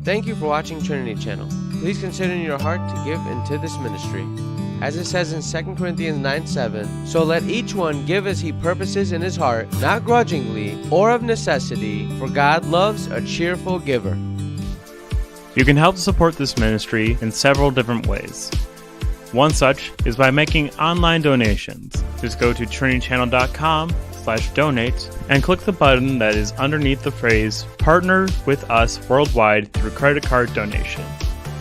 Thank you for watching Trinity Channel. Please consider in your heart to give into this ministry. As it says in 2 Corinthians 9:7, so let each one give as he purposes in his heart, not grudgingly or of necessity, for God loves a cheerful giver. You can help support this ministry in several different ways. One such is by making online donations. Just go to trinitychannel.com/donate and click the button that is underneath the phrase Partner with Us Worldwide through credit card donation.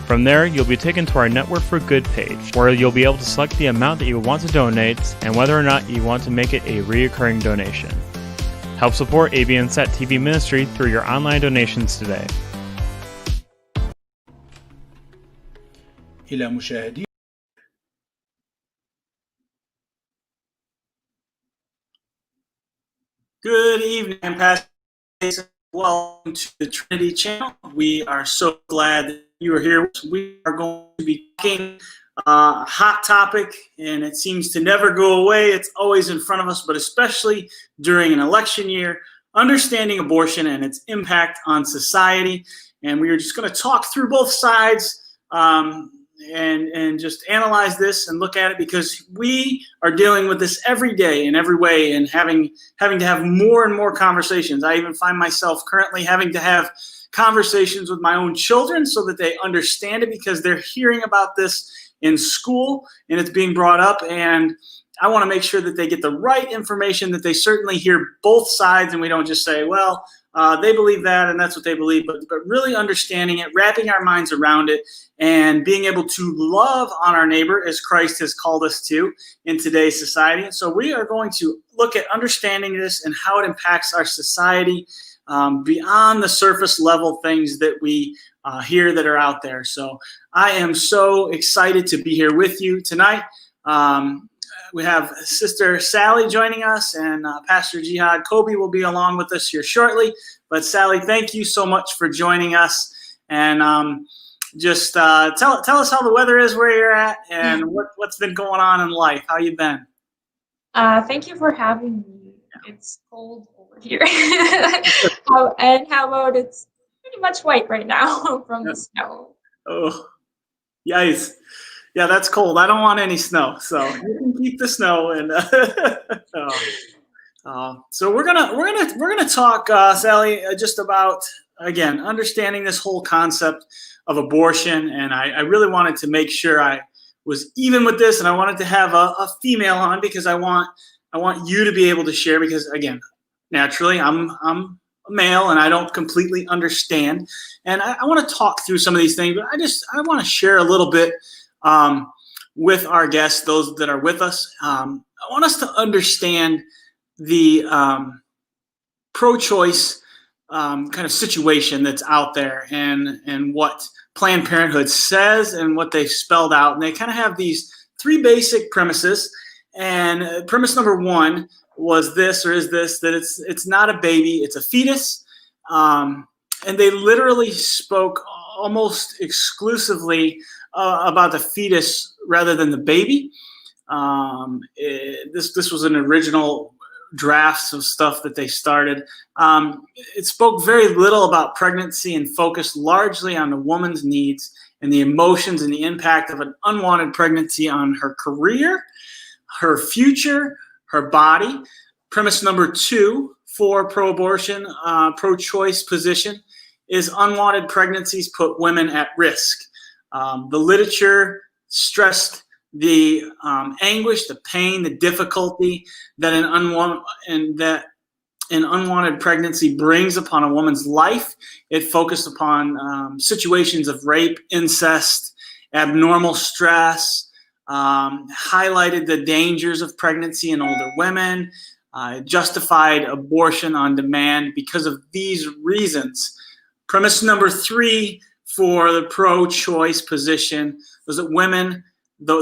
From there, you'll be taken to our Network for Good page, where you'll be able to select the amount that you want to donate and whether or not you want to make it a recurring donation. Help support ABNSET TV ministry through your online donations today. إلى مشاهدي Good evening, Pastor Jason. Welcome to the Trinity Channel. We are so glad that you are here. We are going to be talking a hot topic, and it seems to never go away. It's always in front of us, but especially during an election year, understanding abortion and its impact on society. And we are just going to talk through both sides and just analyze this and look at it, because we are dealing with this every day in every way and having to have more and more conversations. I even find myself currently having to have conversations with my own children so that they understand it, because they're hearing about this in school and it's being brought up, and I want to make sure that they get the right information, that they certainly hear both sides and we don't just say, well, they believe that and that's what they believe, but really understanding it, wrapping our minds around it, and being able to love on our neighbor as Christ has called us to in today's society. And so we are going to look at understanding this and how it impacts our society beyond the surface level things that we hear that are out there. So I am so excited to be here with you tonight. We have Sister Sally joining us, and Pastor Jihad Kobe will be along with us here shortly. But Sally, thank you so much for joining us. And just tell us how the weather is where you're at and what's been going on in life. How you been? Thank you for having me. It's cold over here. And how about it's pretty much white right now from the snow. Oh, yikes. Yeah, that's cold. I don't want any snow, so you can keep the snow. And so we're gonna talk, Sally, just about, again, understanding this whole concept of abortion. And I really wanted to make sure I was even with this, and I wanted to have a female on, because I want you to be able to share, because again, naturally, I'm a male and I don't completely understand, and I want to talk through some of these things, but I want to share a little bit with our guests, those that are with us. I want us to understand the pro-choice kind of situation that's out there, and what Planned Parenthood says and what they've spelled out. And they kind of have these three basic premises. And premise number one was this, or is this, that it's not a baby, it's a fetus. And they literally spoke almost exclusively about the fetus rather than the baby. This was an original drafts of stuff that they started. It spoke very little about pregnancy and focused largely on the woman's needs and the emotions and the impact of an unwanted pregnancy on her career, her future, her body. Premise number two for pro-abortion, pro-choice position is unwanted pregnancies put women at risk. The literature stressed the anguish, the pain, the difficulty that an unwanted pregnancy brings upon a woman's life. It focused upon situations of rape, incest, abnormal stress, highlighted the dangers of pregnancy in older women, justified abortion on demand because of these reasons. Premise number three for the pro-choice position was that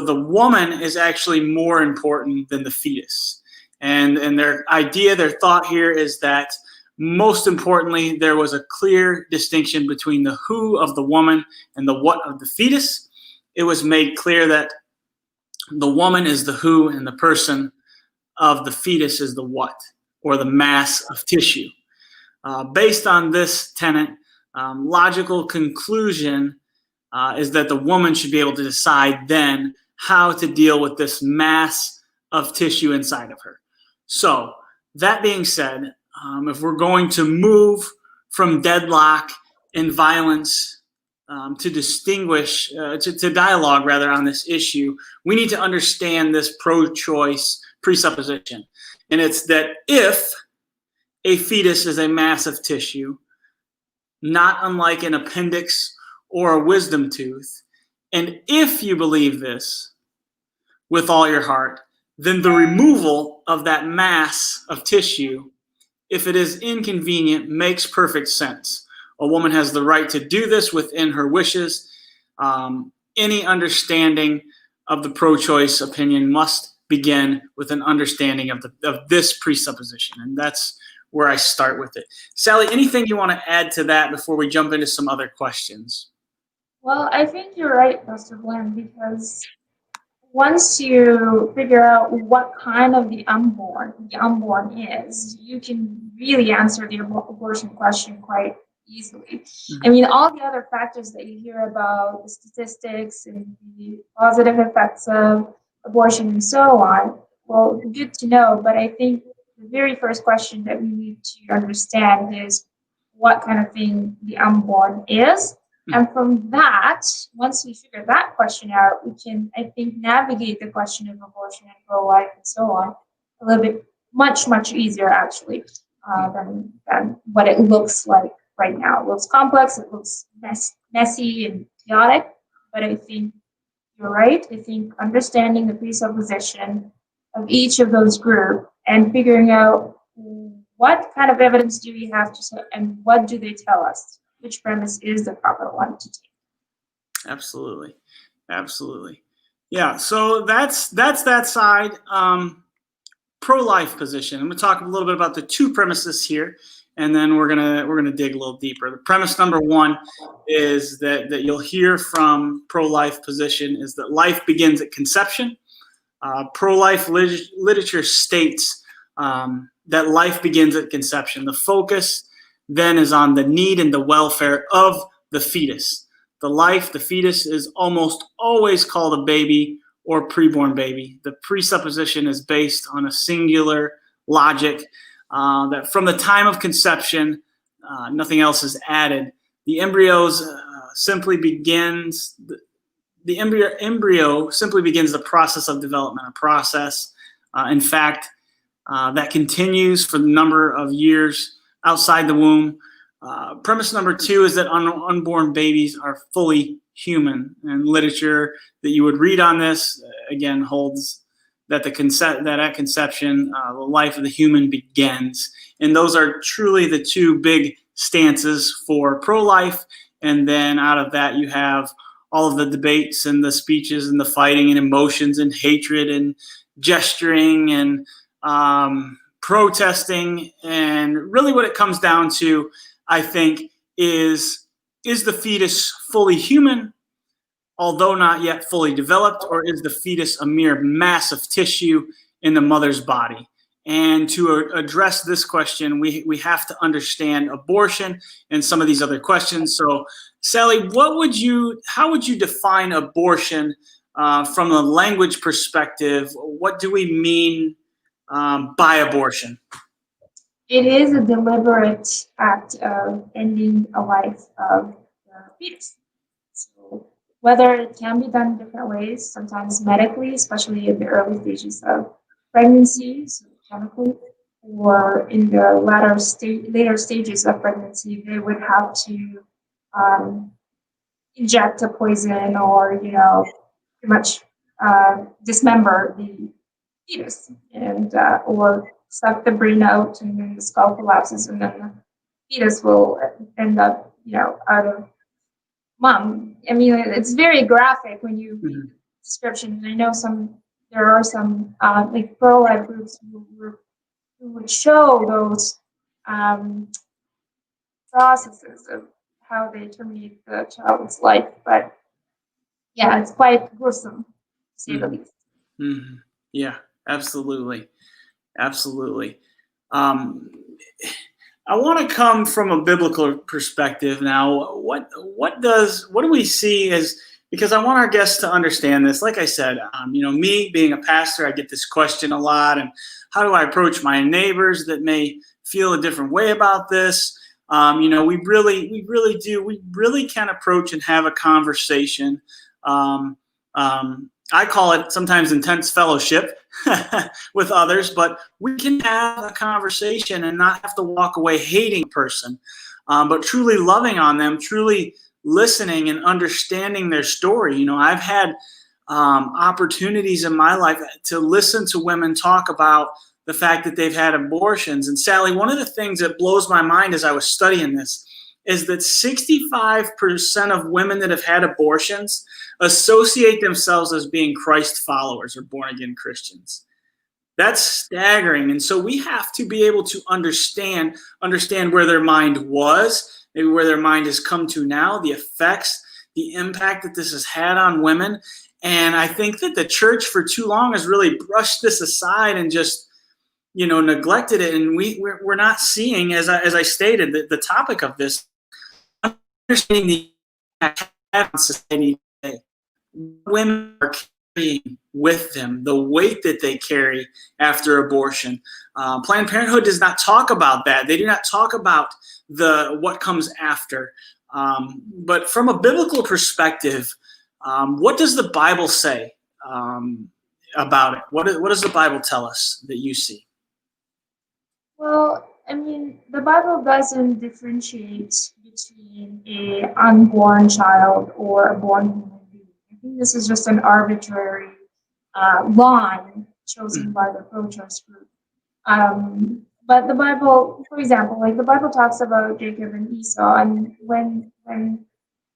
the woman is actually more important than the fetus. And their idea, their thought here is that most importantly, there was a clear distinction between the who of the woman and the what of the fetus. It was made clear that the woman is the who and the person of the fetus is the what, or the mass of tissue. Based on this tenet, logical conclusion is that the woman should be able to decide then how to deal with this mass of tissue inside of her. So that being said, if we're going to move from deadlock and violence to distinguish, to dialogue rather on this issue, we need to understand this pro-choice presupposition. And it's that if a fetus is a mass of tissue, not unlike an appendix or a wisdom tooth, and if you believe this with all your heart, then the removal of that mass of tissue, if it is inconvenient, makes perfect sense. A woman has the right to do this within her wishes. Any understanding of the pro-choice opinion must begin with an understanding of this presupposition, and that's where I start with it. Sally, anything you want to add to that before we jump into some other questions? Well, I think you're right, Pastor Glenn, because once you figure out what kind of the unborn is, you can really answer the abortion question quite easily. I mean, all the other factors that you hear about, the statistics and the positive effects of abortion and so on, well, good to know, but I think the very first question that we need to understand is what kind of thing the unborn is. And from that, once we figure that question out, we can, I think, navigate the question of abortion and pro-life and so on a little bit much easier, actually, than what it looks like right now. It looks complex, it looks messy and chaotic, but I think you're right. I think understanding the presupposition of each of those groups and figuring out what kind of evidence do we have and what do they tell us, which premise is the proper one to take. Absolutely. Yeah, so that's that side. Pro-life position. I'm going to talk a little bit about the two premises here, and then we're gonna dig a little deeper. The premise number one is that you'll hear from pro-life position is that life begins at conception. Pro-life literature states that life begins at conception. The focus then is on the need and the welfare of the fetus. The fetus is almost always called a baby or preborn baby. The presupposition is based on a singular logic that from the time of conception, nothing else is added. The embryo simply begins the process of development, a process, in fact, that continues for the number of years outside the womb. Premise number two is that unborn babies are fully human, and literature that you would read on this again holds that that at conception the life of the human begins, and those are truly the two big stances for pro-life. And then out of that you have all of the debates and the speeches and the fighting and emotions and hatred and gesturing and protesting, and really what it comes down to, I think, is the fetus fully human, although not yet fully developed, or is the fetus a mere mass of tissue in the mother's body? And to address this question, we have to understand abortion and some of these other questions. So, Sally, how would you define abortion from a language perspective? What do we mean by abortion? It is a deliberate act of ending a life of the fetus. So whether it can be done in different ways, sometimes medically, especially in the early stages of pregnancy, so chemically, or in the later stages of pregnancy, they would have to inject a poison or, pretty much dismember the fetus and or suck the brain out, and then the skull collapses, and then the fetus will end up, out of mom. I mean, it's very graphic when you read the description. And I know there are some like pro-life groups who would show those processes of how they terminate the child's life. But yeah, it's quite gruesome, to say the least. Mm-hmm. Yeah, absolutely. I want to come from a biblical perspective now. What do we see as, because I want our guests to understand this. Like I said, me being a pastor, I get this question a lot, and how do I approach my neighbors that may feel a different way about this? We really can approach and have a conversation. I call it sometimes intense fellowship with others, but we can have a conversation and not have to walk away hating a person, but truly loving on them, truly listening and understanding their story. I've had opportunities in my life to listen to women talk about the fact that they've had abortions. And Sally, one of the things that blows my mind as I was studying this is that 65% of women that have had abortions associate themselves as being Christ followers or born-again Christians. That's staggering. And so we have to be able to understand where their mind was, maybe where their mind has come to now, the effects, the impact that this has had on women. And I think that the church for too long has really brushed this aside and just neglected it. And we're not seeing, as I stated, the topic of this, understanding the impact on society today. Women are carrying with them the weight that they carry after abortion. Planned Parenthood does not talk about that. They do not talk about what comes after. But from a biblical perspective, what does the Bible say about it? What does the Bible tell us that you see? Well, the Bible doesn't differentiate between an unborn child or a born human being. I think this is just an arbitrary line chosen by the pro-choice group. But the Bible, for example, the Bible talks about Jacob and Esau, and when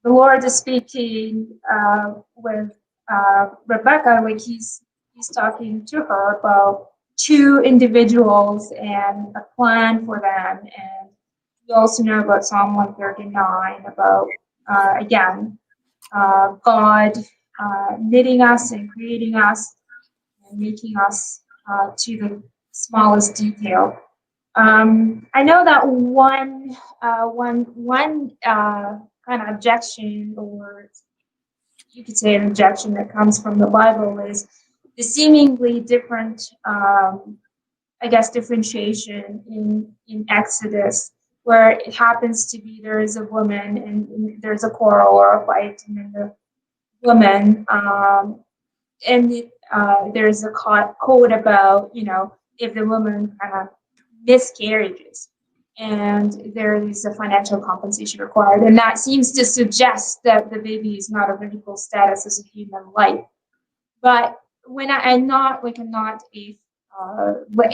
the Lord is speaking with Rebecca, he's talking to her about two individuals and a plan for them. And we also know about Psalm 139 about, God knitting us and creating us and making us to the smallest detail. I know that one kind of objection, or you could say an objection that comes from the Bible, is the seemingly different, differentiation in Exodus, where it happens to be there is a woman and there's a quarrel or a fight, and then the woman, there's a code about, if the woman kind of miscarriages, and there is a financial compensation required. And that seems to suggest that the baby is not of equal status as a human life. But when I'm not a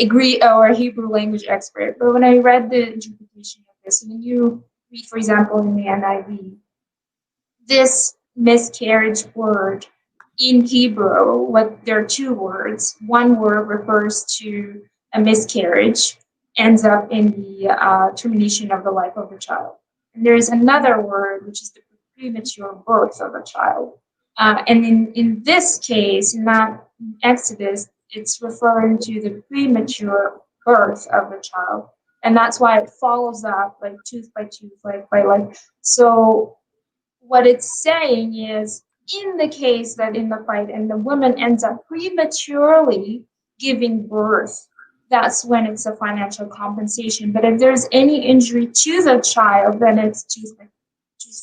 Greek or a Hebrew language expert, but when I read the interpretation of this, and when you read, for example, in the NIV, this miscarriage word in Hebrew, there are two words. One word refers to a miscarriage, ends up in the termination of the life of the child. And there's another word, which is the premature birth of a child. And in this case, in that Exodus, it's referring to the premature birth of the child. And that's why it follows up like tooth by tooth, like by like. So what it's saying is, in the case that in the fight and the woman ends up prematurely giving birth, that's when it's a financial compensation. But if there's any injury to the child, then it's tooth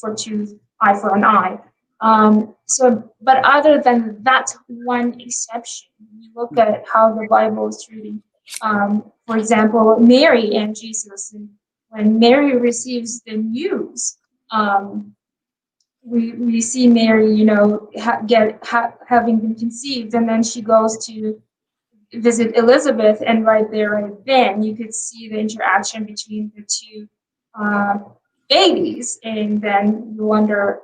for tooth, eye for an eye. But other than that one exception, you look at how the Bible is treating, for example, Mary and Jesus. And when Mary receives the news, we see Mary, having been conceived, and then she goes to visit Elizabeth, and right there, right then, you could see the interaction between the two babies, and then you wonder,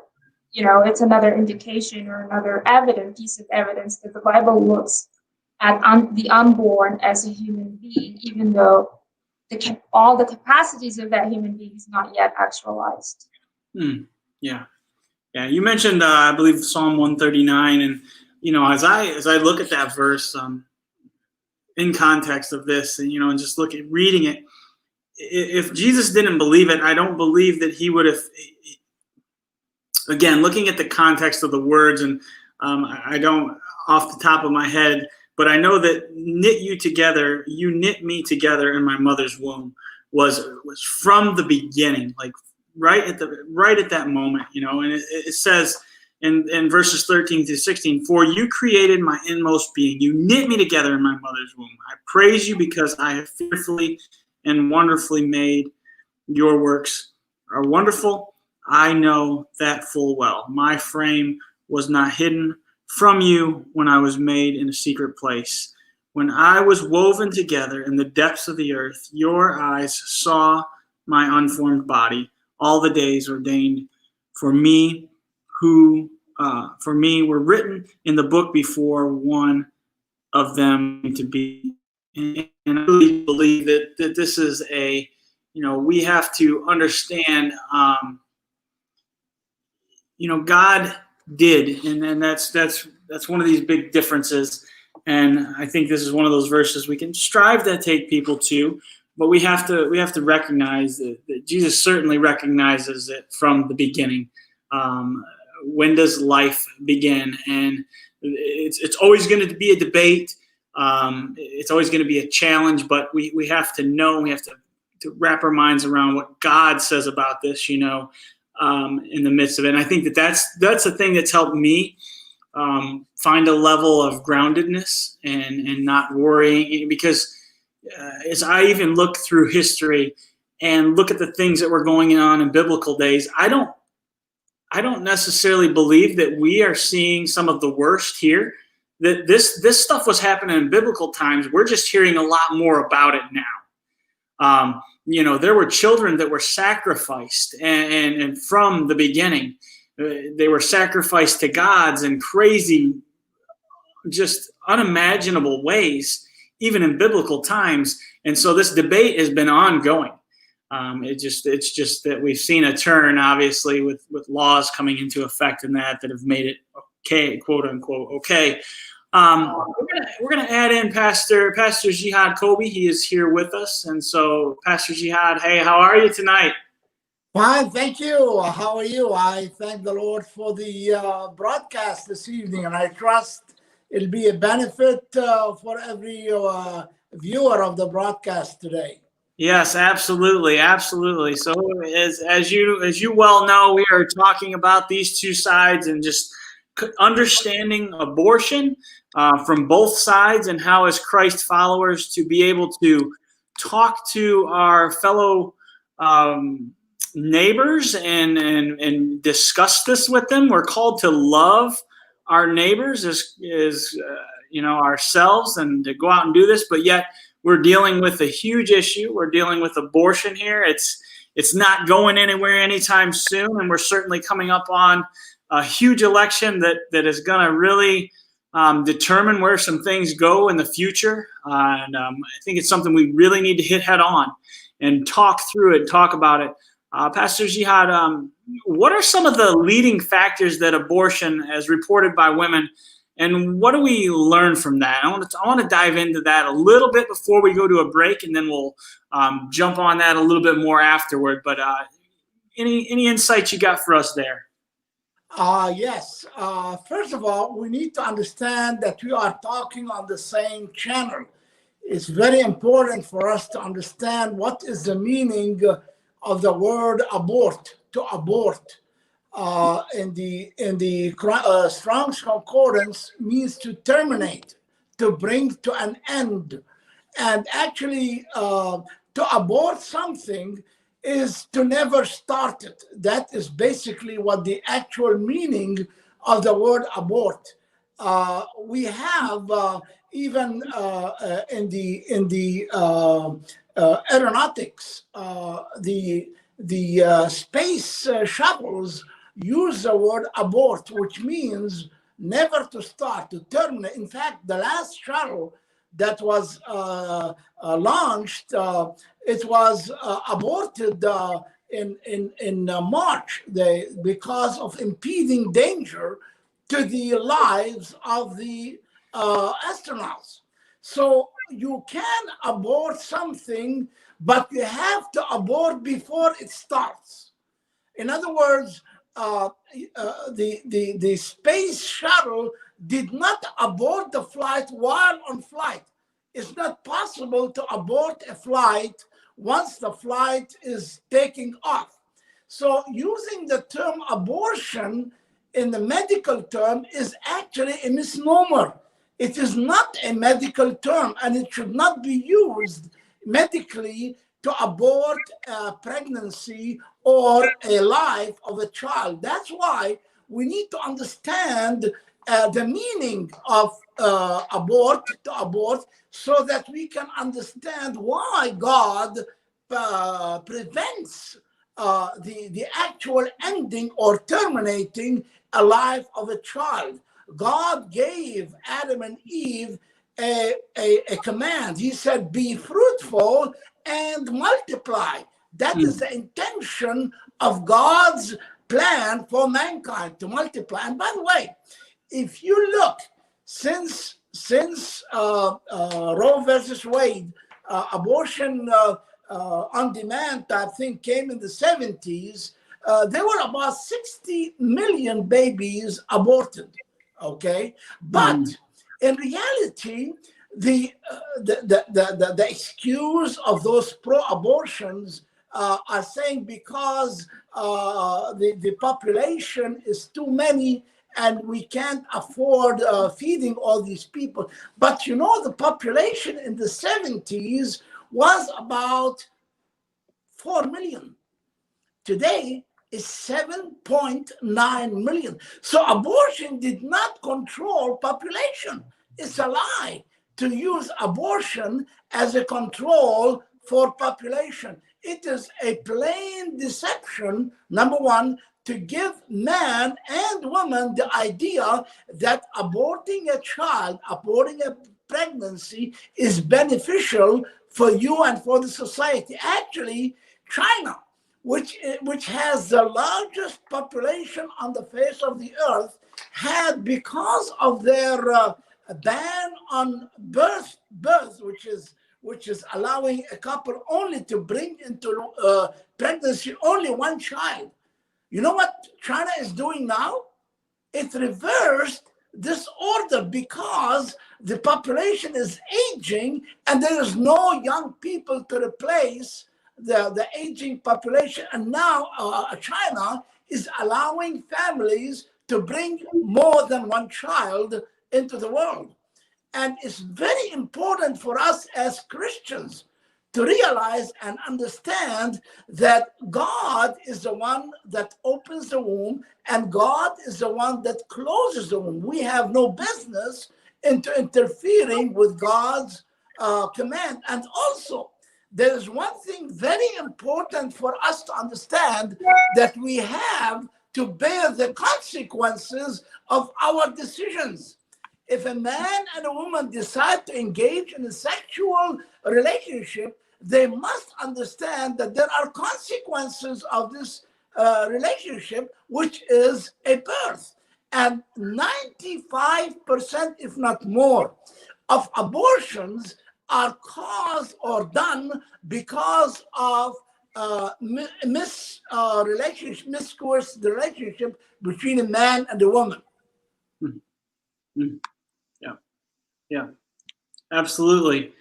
it's another indication or another piece of evidence that the Bible looks at the unborn as a human being, even though all the capacities of that human being is not yet actualized. Yeah. You mentioned, I believe, Psalm 139, and as I look at that verse in context of this, and and just look at reading it, if Jesus didn't believe it, I don't believe that he would have. Again, looking at the context of the words, and I don't off the top of my head, but I know that you knit me together in my mother's womb was from the beginning, like right at that moment, and it says in verses 13 through 16, for you created my inmost being. You knit me together in my mother's womb. I praise you because I have fearfully and wonderfully made. Your works are wonderful. I know that full well. My frame was not hidden from you when I was made in a secret place. When I was woven together in the depths of the earth, your eyes saw my unformed body. All the days ordained for me were written in the book before one of them to be. And I really believe that this is we have to understand, God did, and that's one of these big differences. And I think this is one of those verses we can strive to take people to, but we have to recognize that Jesus certainly recognizes it from the beginning. When does life begin? And it's always going to be a debate. It's always going to be a challenge, but we have to know, we have to wrap our minds around what God says about this, in the midst of it. And I think that's the thing that's helped me find a level of groundedness and not worrying, because as I even look through history and look at the things that were going on in biblical days, I don't necessarily believe that we are seeing some of the worst here. That this stuff was happening in biblical times. We're just hearing a lot more about it now. There were children that were sacrificed, and from the beginning, they were sacrificed to gods in crazy, just unimaginable ways, even in biblical times. And so this debate has been ongoing. It's just that we've seen a turn, obviously, with laws coming into effect and that have made it okay, quote unquote, okay. We're gonna add in Pastor Jihad Kobe. He is here with us, and so Pastor Jihad, hey, how are you tonight? Fine, thank you. How are you? I thank the Lord for the broadcast this evening, and I trust it'll be a benefit for every viewer of the broadcast today. Yes, absolutely. So as you well know, we are talking about these two sides and just understanding abortion from both sides, and how as Christ followers to be able to talk to our fellow neighbors and discuss this with them. We're called to love our neighbors as ourselves, and to go out and do this, but yet we're dealing with a huge issue. We're dealing with abortion here. It's not going anywhere anytime soon, and we're certainly coming up on a huge election that is going to really determine where some things go in the future. I think it's something we really need to hit head on and talk through it, talk about it. Pastor Jihad, what are some of the leading factors that abortion, as reported by women, and what do we learn from that? I want to dive into that a little bit before we go to a break, and then we'll jump on that a little bit more afterward. But any insights you got for us there? Yes. First of all, we need to understand that we are talking on the same channel. It's very important for us to understand what is the meaning of the word abort, to abort. In the Strong's Concordance means to terminate, to bring to an end. And actually, to abort something is to never start it. That is basically what the actual meaning of the word abort. We have even in the aeronautics, the space shuttles use the word abort, which means never to start, to terminate. In fact, the last shuttle that was launched, it was aborted in March because of impeding danger to the lives of the astronauts. So you can abort something, but you have to abort before it starts. In other words, the space shuttle did not abort the flight while on flight. It's not possible to abort a flight once the flight is taking off. So using the term abortion in the medical term is actually a misnomer. It is not a medical term, and it should not be used medically to abort a pregnancy or a life of a child. That's why we need to understand the meaning of abort, so that we can understand why God prevents the actual ending or terminating a life of a child. God gave Adam and Eve a command. He said, be fruitful and multiply. That is the intention of God's plan for mankind, to multiply. And by the way, if you look, since Roe versus Wade, abortion on demand, I think, came in the 70s, there were about 60 million babies aborted. Okay, but in reality, the excuse of those pro-abortions are saying because the population is too many and we can't afford feeding all these people. But you know, the population in the 70s was about 4 million. Today is 7.9 million. So abortion did not control population. It's a lie to use abortion as a control for population. It is a plain deception, number one, to give man and woman the idea that aborting a child, aborting a pregnancy is beneficial for you and for the society. Actually, China, which has the largest population on the face of the earth, had, because of their ban on birth, which is allowing a couple only to bring into pregnancy only one child. You know what China is doing now? It reversed this order because the population is aging and there is no young people to replace the aging population. And now China is allowing families to bring more than one child into the world. And it's very important for us as Christians to realize and understand that God is the one that opens the womb and God is the one that closes the womb. We have no business into interfering with God's command. And also, there is one thing very important for us to understand, that we have to bear the consequences of our decisions. If a man and a woman decide to engage in a sexual relationship, they must understand that there are consequences of this relationship, which is a birth. And 95%, if not more, of abortions are caused or done because of miscourse relationship between a man and a woman. Yeah, absolutely.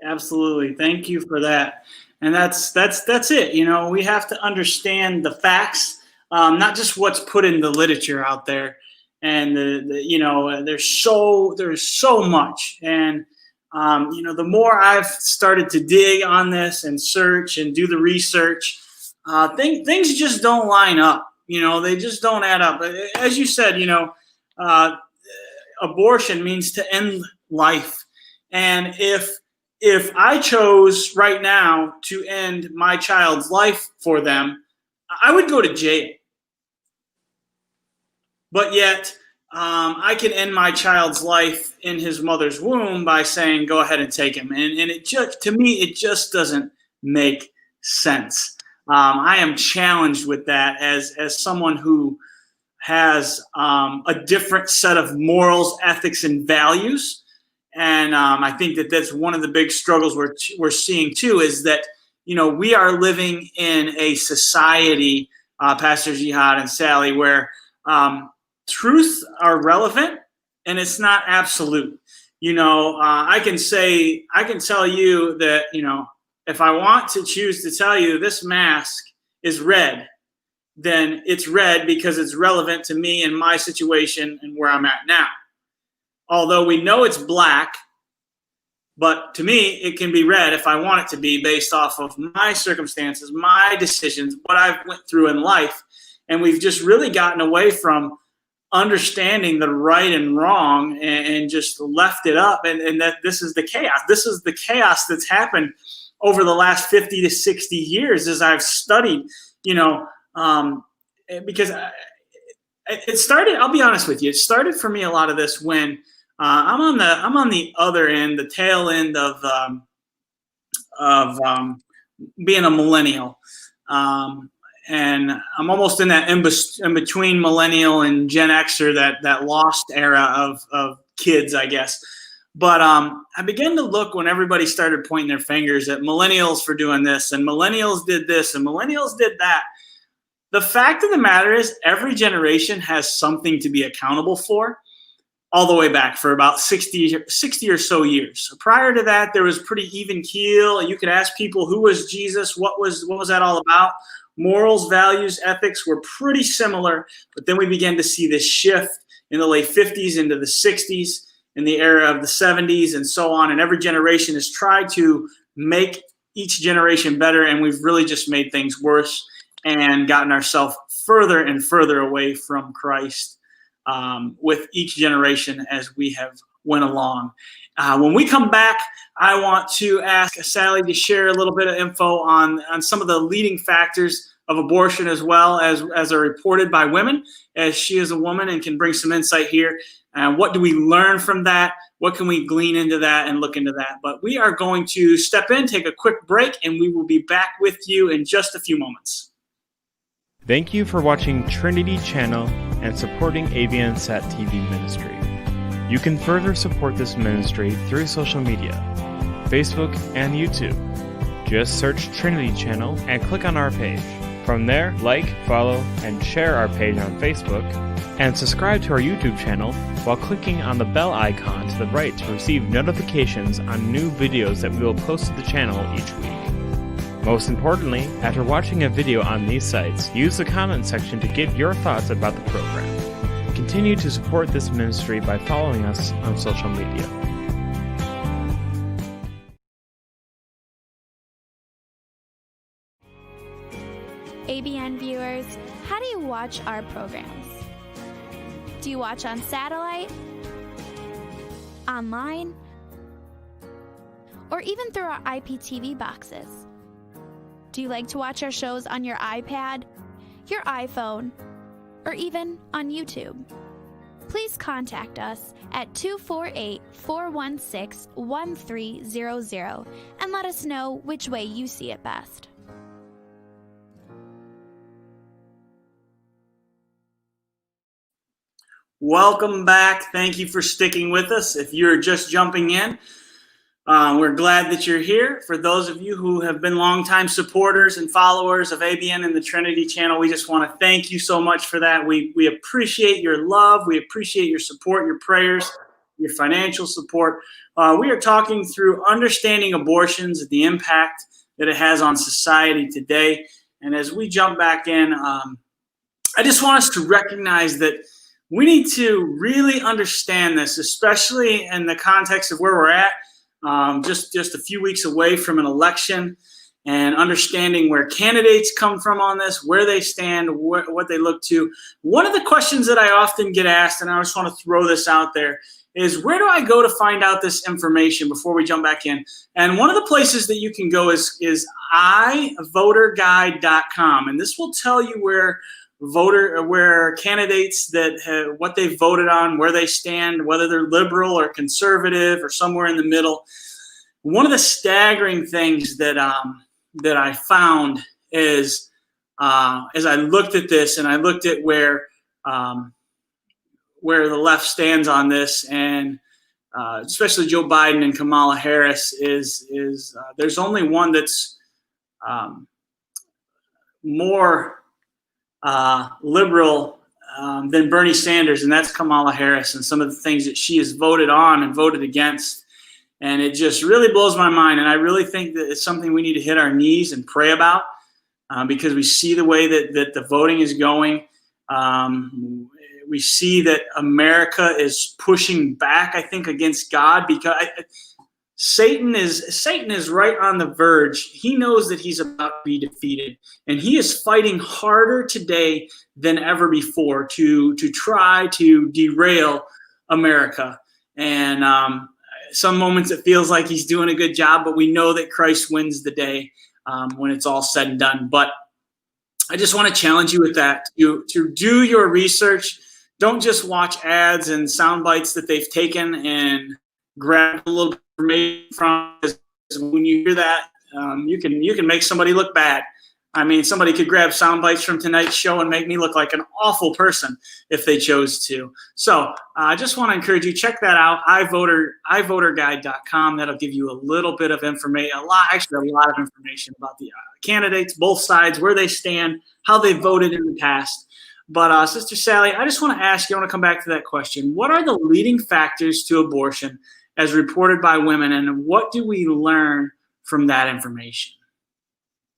Thank you for that. And that's it. You know, we have to understand the facts, not just what's put in the literature out there. And there's so much. And the more I've started to dig on this and search and do the research, things just don't line up. They just don't add up. As you said, abortion means to end life. And if I chose right now to end my child's life for them, I would go to jail. But yet, I can end my child's life in his mother's womb by saying, go ahead and take him. And it just, to me, it just doesn't make sense. I am challenged with that as someone who has a different set of morals, ethics, and values. And I think that that's one of the big struggles we're seeing too, is that, we are living in a society, Pastor Jihad and Sally, where truths are relevant and it's not absolute. I can tell you that, if I want to choose to tell you this mask is red, then it's red because it's relevant to me and my situation and where I'm at now. Although we know it's black, but to me, it can be red if I want it to be, based off of my circumstances, my decisions, what I've went through in life. And we've just really gotten away from understanding the right and wrong, and just left it up. And that this is the chaos. This is the chaos that's happened over the last 50 to 60 years as I've studied, because it started, I'll be honest with you, it started for me, a lot of this, when I'm on the other end, the tail end of being a millennial. And I'm almost in that in between millennial and Gen Xer, that lost era of kids, I guess. But I began to look when everybody started pointing their fingers at millennials for doing this, and millennials did this, and millennials did that. The fact of the matter is, every generation has something to be accountable for, all the way back for about 60 or so years. Prior to that, there was pretty even keel. You could ask people, who was Jesus? What was that all about? Morals, values, ethics were pretty similar, but then we began to see this shift in the late 50s into the 60s, in the era of the 70s, and so on. And every generation has tried to make each generation better, and we've really just made things worse and gotten ourselves further and further away from Christ with each generation as we have went along. When we come back, I want to ask Sally to share a little bit of info on some of the leading factors of abortion, as well as are reported by women, as she is a woman and can bring some insight here. What do we learn from that? What can we glean into that and look into that? But we are going to step in, take a quick break, and we will be back with you in just a few moments. Thank you for watching Trinity Channel and supporting ABNSat TV Ministry. You can further support this ministry through social media, Facebook and YouTube. Just search Trinity Channel and click on our page. From there, like, follow, and share our page on Facebook, and subscribe to our YouTube channel while clicking on the bell icon to the right to receive notifications on new videos that we will post to the channel each week. Most importantly, after watching a video on these sites, use the comment section to give your thoughts about the program. Continue to support this ministry by following us on social media. ABN viewers, how do you watch our programs? Do you watch on satellite, online, or even through our IPTV boxes? Do you like to watch our shows on your iPad, your iPhone, or even on YouTube? Please contact us at 248-416-1300 and let us know which way you see it best. Welcome back. Thank you for sticking with us. If you're just jumping in, we're glad that you're here. For those of you who have been longtime supporters and followers of ABN and the Trinity Channel, we just want to thank you so much for that. We appreciate your love. We appreciate your support, your prayers, your financial support. We are talking through understanding abortions and the impact that it has on society today. And as we jump back in, I just want us to recognize that we need to really understand this, especially in the context of where we're at, just a few weeks away from an election, and understanding where candidates come from on this, where they stand, what they look to. One of the questions that I often get asked, and I just want to throw this out there, is where do I go to find out this information before we jump back in? And one of the places that you can go is ivoterguide.com, and this will tell you where candidates that what they voted on, where they stand, whether they're liberal or conservative or somewhere in the middle. One of the staggering things that I found is as I looked at this and I looked at where the left stands on this, and especially Joe Biden and Kamala Harris, is there's only one that's more liberal than Bernie Sanders, and that's Kamala Harris, and some of the things that she has voted on and voted against. And it just really blows my mind. And I really think that it's something we need to hit our knees and pray about, because we see the way that the voting is going. We see that America is pushing back, I think, against God, because Satan is right on the verge. He knows that he's about to be defeated, and he is fighting harder today than ever before to try to derail America. And some moments it feels like he's doing a good job, but we know that Christ wins the day when it's all said and done. But I just want to challenge you with that. To do your research. Don't just watch ads and sound bites that they've taken and grab a little bit of information from. When you hear that, you can make somebody look bad. I mean, somebody could grab sound bites from tonight's show and make me look like an awful person if they chose to. So I just want to encourage you, check that out, iVoterGuide.com. That'll give you a little bit of information, a lot of information about the candidates, both sides, where they stand, how they voted in the past. But Sister Sally, I just want to ask you, I want to come back to that question. What are the leading factors to abortion as reported by women, and what do we learn from that information?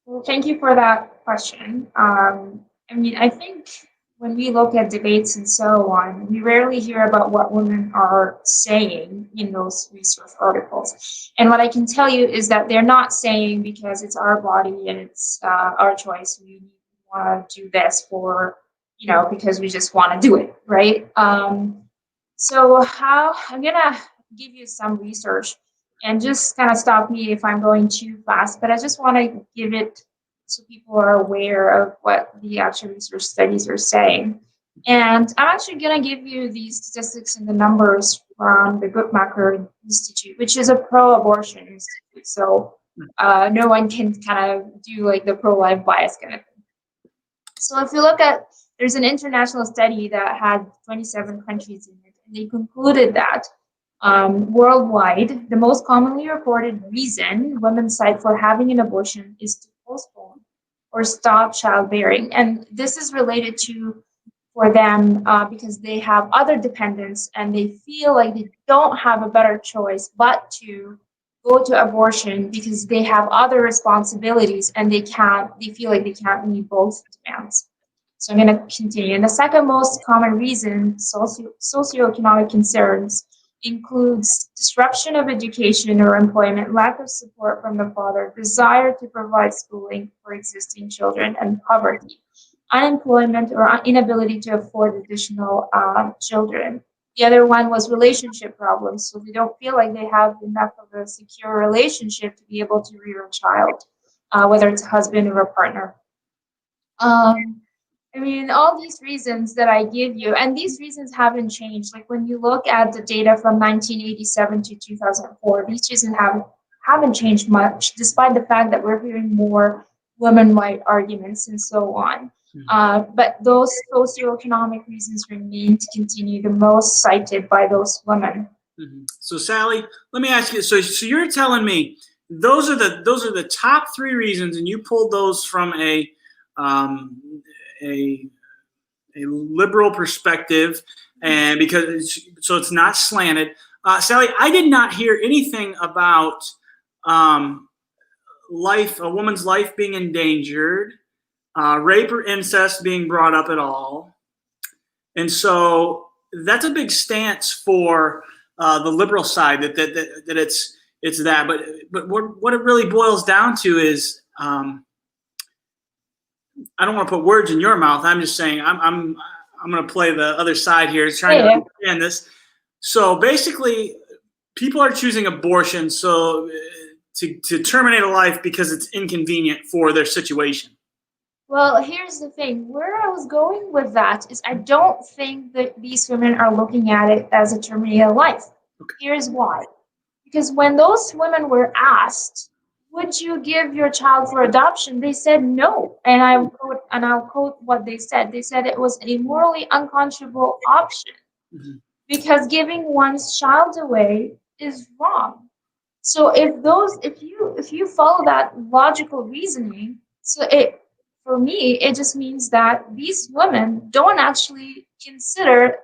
Well, thank you for that question. I mean, I think when we look at debates and so on, we rarely hear about what women are saying in those research articles. And what I can tell you is that they're not saying because it's our body and it's our choice, we want to do this for, because we just want to do it, right? So I'm going to give you some research. And just kind of stop me if I'm going too fast, but I just want to give it so people are aware of what the actual research studies are saying. And I'm actually going to give you these statistics and the numbers from the Guttmacher Institute, which is a pro-abortion institute. So no one can kind of do like the pro-life bias kind of thing. So if you look at, there's an international study that had 27 countries in it, and they concluded that worldwide, the most commonly reported reason women cite for having an abortion is to postpone or stop childbearing. And this is related to, for them, because they have other dependents and they feel like they don't have a better choice but to go to abortion because they have other responsibilities and they feel like they can't meet both demands. So I'm going to continue. And the second most common reason, socioeconomic concerns, includes disruption of education or employment, lack of support from the father, desire to provide schooling for existing children, and poverty, unemployment, or inability to afford additional children. The other one was relationship problems. So they don't feel like they have enough of a secure relationship to be able to rear a child, whether it's a husband or a partner. I mean, all these reasons that I give you, and these reasons haven't changed. Like when you look at the data from 1987 to 2004, these reasons haven't changed much, despite the fact that we're hearing more women right arguments and so on. But those socioeconomic reasons remain to continue the most cited by those women. Mm-hmm. So Sally, let me ask you. So you're telling me those are the top three reasons, and you pulled those from a liberal perspective, and because it's not slanted. Sally, I did not hear anything about a woman's life being endangered, rape or incest being brought up at all, and so that's a big stance for the liberal side that it's that. But what it really boils down to is. I don't want to put words in your mouth. I'm just saying I'm going to play the other side here, trying to understand this. So basically, people are choosing abortion so to terminate a life because it's inconvenient for their situation. Well, here's the thing. Where I was going with that is I don't think that these women are looking at it as a terminating a life. Okay. Here's why. Because when those women were asked, would you give your child for adoption? They said no. And I'll quote what they said. They said it was a morally unconscionable option. Mm-hmm. because giving one's child away is wrong. So if you follow that logical reasoning, so it for me it just means that these women don't actually consider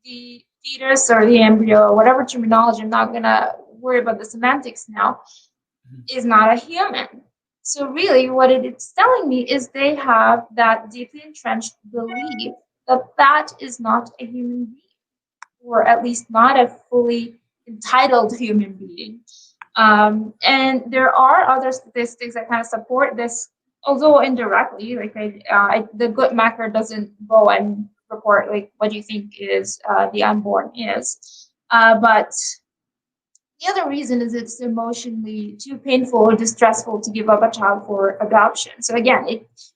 the fetus or the embryo or whatever terminology. I'm not gonna worry about the semantics now. Is not a human. So really, what it's telling me is they have that deeply entrenched belief that that is not a human being, or at least not a fully entitled human being. And there are other statistics that kind of support this, although indirectly. Like the Guttmacher doesn't go and report like what do you think is the unborn is, but the other reason is it's emotionally too painful or distressful to give up a child for adoption. So again,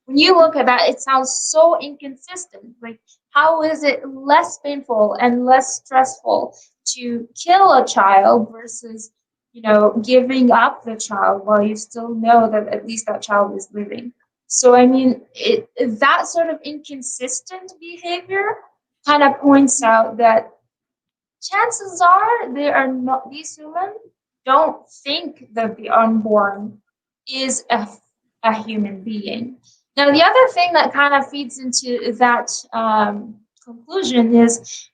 when you look at that, it sounds so inconsistent. Like, how is it less painful and less stressful to kill a child versus, giving up the child while you still know that at least that child is living? So I mean, that sort of inconsistent behavior kind of points out that chances are they are not, these women don't think that the unborn is a human being. Now, the other thing that kind of feeds into that conclusion is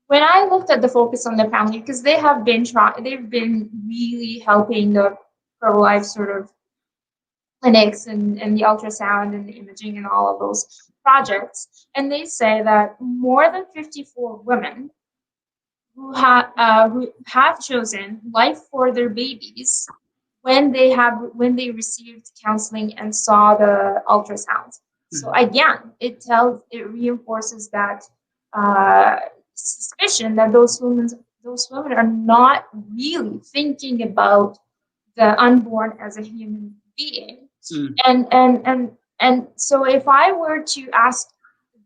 when I looked at the Focus on the Family, because they've been really helping the pro-life sort of clinics and the ultrasound and the imaging and all of those projects, and they say that more than 54 women who have chosen life for their babies when they received counseling and saw the ultrasounds. So again, it reinforces that suspicion that those women are not really thinking about the unborn as a human being. And so if I were to ask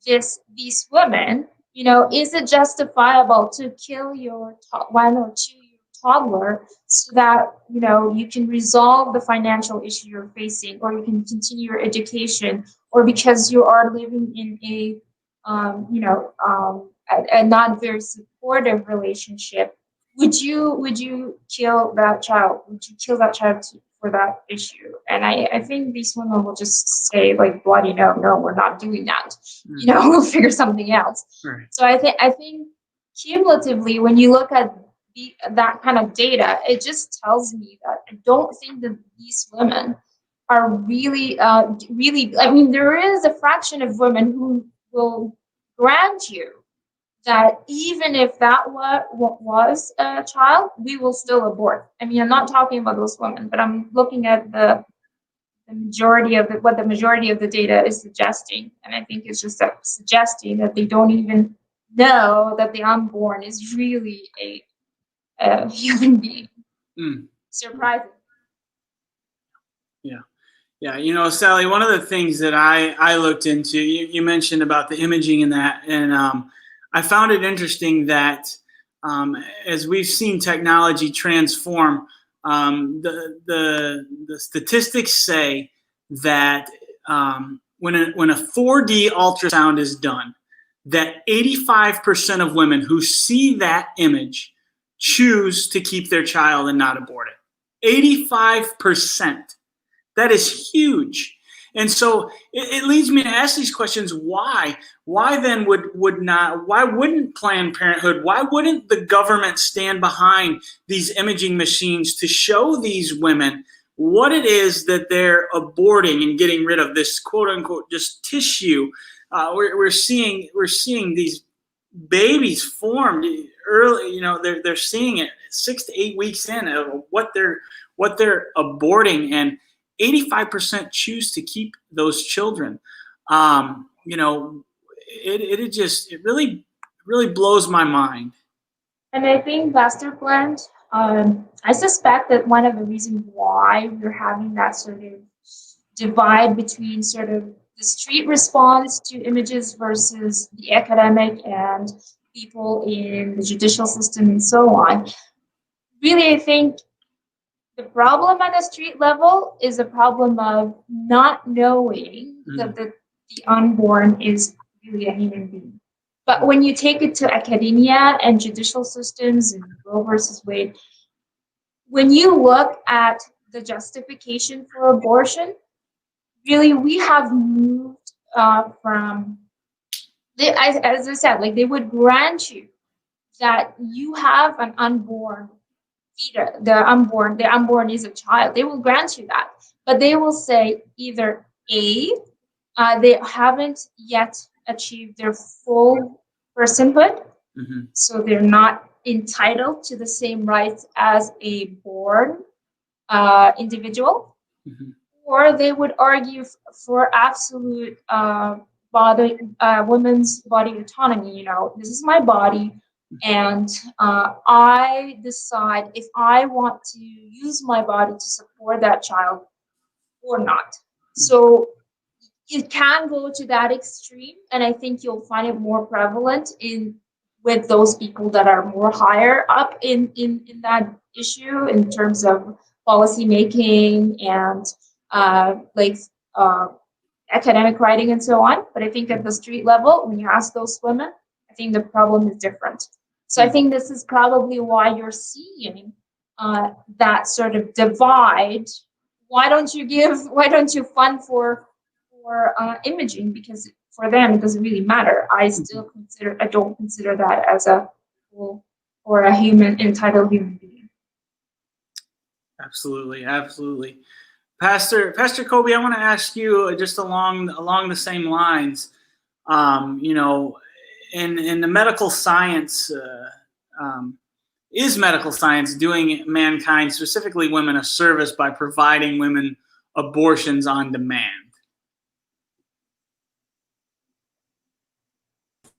these women, is it justifiable to kill your 1 or 2 year toddler so that you can resolve the financial issue you're facing, or you can continue your education, or because you are living in a not very supportive relationship? Would you kill that child? Would you kill that child for that issue? And I think these women will just say like bloody no, we're not doing that. We'll figure something else. Right. So I think cumulatively, when you look at that kind of data, it just tells me that I don't think that these women are really. I mean, there is a fraction of women who will grant you that even if that was a child, we will still abort. I mean, I'm not talking about those women, but I'm looking at the majority of what the majority of the data is suggesting, and I think it's just suggesting that they don't even know that the unborn is really a human being. Surprising. Yeah. Sally, one of the things that I looked into, you mentioned about the imaging and that, and I found it interesting that as we've seen technology transform, the statistics say that when a 4D ultrasound is done, that 85% of women who see that image choose to keep their child and not abort it. 85%. That is huge. And so it leads me to ask these questions. Why? Why then why wouldn't Planned Parenthood, why wouldn't the government stand behind these imaging machines to show these women what it is that they're aborting and getting rid of, this quote unquote just tissue? We're seeing these babies formed early, they're seeing it 6 to 8 weeks in of what they're aborting, and 85% choose to keep those children. It really blows my mind. And I think Master Blend, I suspect that one of the reasons why we're having that sort of divide between sort of the street response to images versus the academic and people in the judicial system and so on. Really, I think the problem at the street level is a problem of not knowing that the unborn is really a human being. But when you take it to academia and judicial systems and Roe versus Wade, when you look at the justification for abortion, really we have moved from, as I said, like they would grant you that you have an unborn fetus, the unborn is a child. They will grant you that, but they will say either A, they haven't yet achieved their full personhood, so they're not entitled to the same rights as a born individual, or they would argue for absolute women's body autonomy. You know, this is my body, and I decide if I want to use my body to support that child or not. So it can go to that extreme, and I think you'll find it more prevalent with those people that are more higher up in that issue in terms of policy making and academic writing and so on. But I think at the street level, when you ask those women, I think the problem is different. So I think this is probably why you're seeing that sort of divide. Why don't you fund for imaging? Because for them it doesn't really matter. I don't consider that as a full or a entitled human being. Absolutely. Pastor Kobe, I want to ask you just along the same lines. You know, in the medical science, is medical science doing mankind, specifically women, a service by providing women abortions on demand?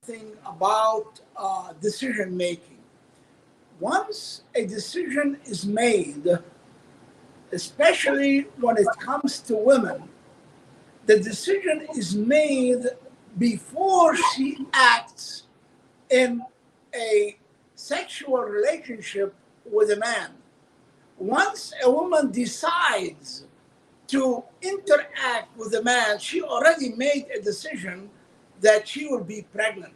Thing about decision making. Once a decision is made, especially when it comes to women, the decision is made before she acts in a sexual relationship with a man. Once a woman decides to interact with a man, she already made a decision that she will be pregnant.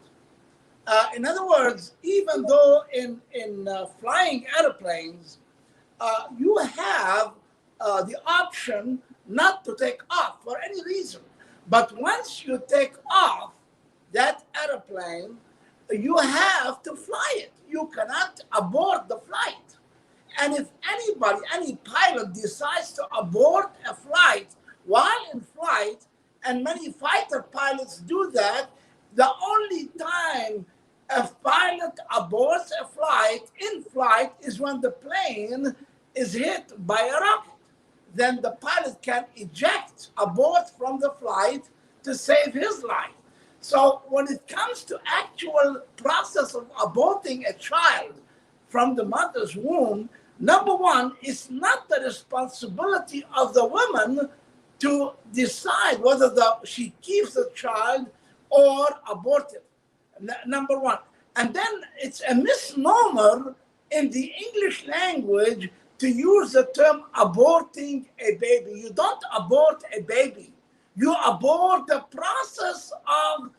In other words, even though in flying airplanes, you have the option not to take off for any reason. But once you take off that airplane, you have to fly it. You cannot abort the flight. And if any pilot decides to abort a flight while in flight, and many fighter pilots do that, the only time a pilot aborts a flight in flight is when the plane is hit by a rocket. Then the pilot can abort from the flight to save his life. So when it comes to actual process of aborting a child from the mother's womb, number one, it's not the responsibility of the woman to decide whether she keeps the child or abort it. Number one. And then it's a misnomer in the English language to use the term aborting a baby. You don't abort a baby. You abort the process of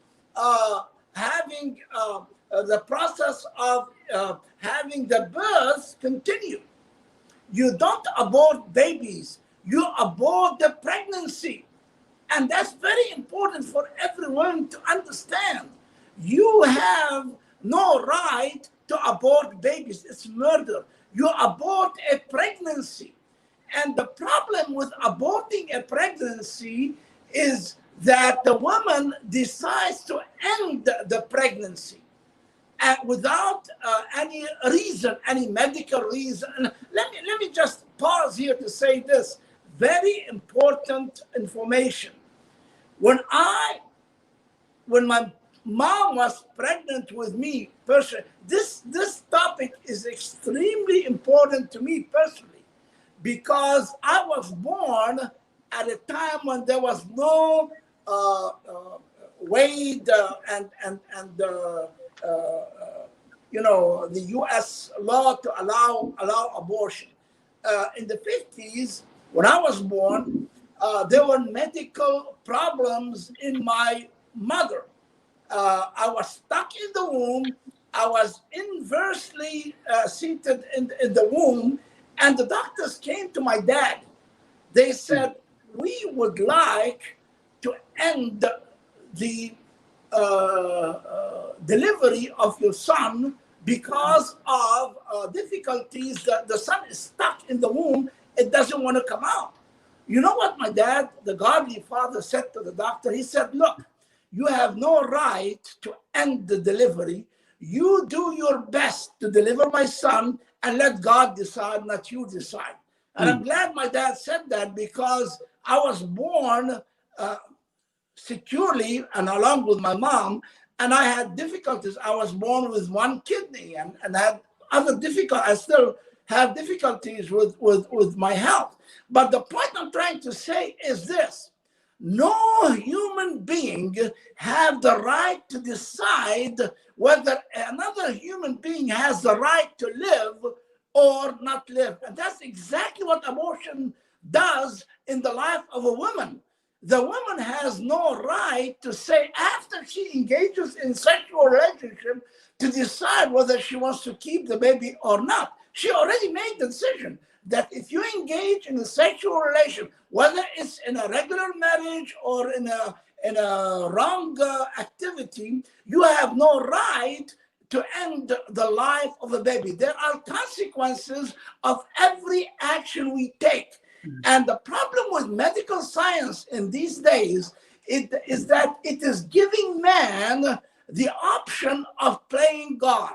having the birth continue. You don't abort babies. You abort the pregnancy. And that's very important for everyone to understand. You have no right to abort babies. It's murder. You abort a pregnancy. And the problem with aborting a pregnancy is that the woman decides to end the pregnancy without any reason, any medical reason. Let me just pause here to say this very important information. When my mom was pregnant with me personally, this topic is extremely important to me personally, because I was born at a time when there was no Wade and the U.S. law to allow abortion. In the 50s, when I was born, there were medical problems in my mother. I was stuck in the womb. I was inversely seated in the womb, and the doctors came to my dad. They said, we would like to end the delivery of your son because of difficulties. The son is stuck in the womb. It doesn't want to come out. You know what my dad, the godly father, said to the doctor? He said, look, you have no right to end the delivery. You do your best to deliver my son and let God decide, not you decide. And I'm glad my dad said that, because I was born securely and along with my mom, and I had difficulties. I was born with one kidney and had other difficulties. I still have difficulties with my health. But the point I'm trying to say is this: no human being have the right to decide whether another human being has the right to live or not live. And that's exactly what abortion does in the life of a woman. The woman has no right to say, after she engages in sexual relationship, to decide whether she wants to keep the baby or not. She already made the decision that if you engage in a sexual relation, whether it's in a regular marriage or in a wrong activity, you have no right to end the life of a baby. There are consequences of every action we take. And the problem with medical science in these days is that it is giving man the option of playing God.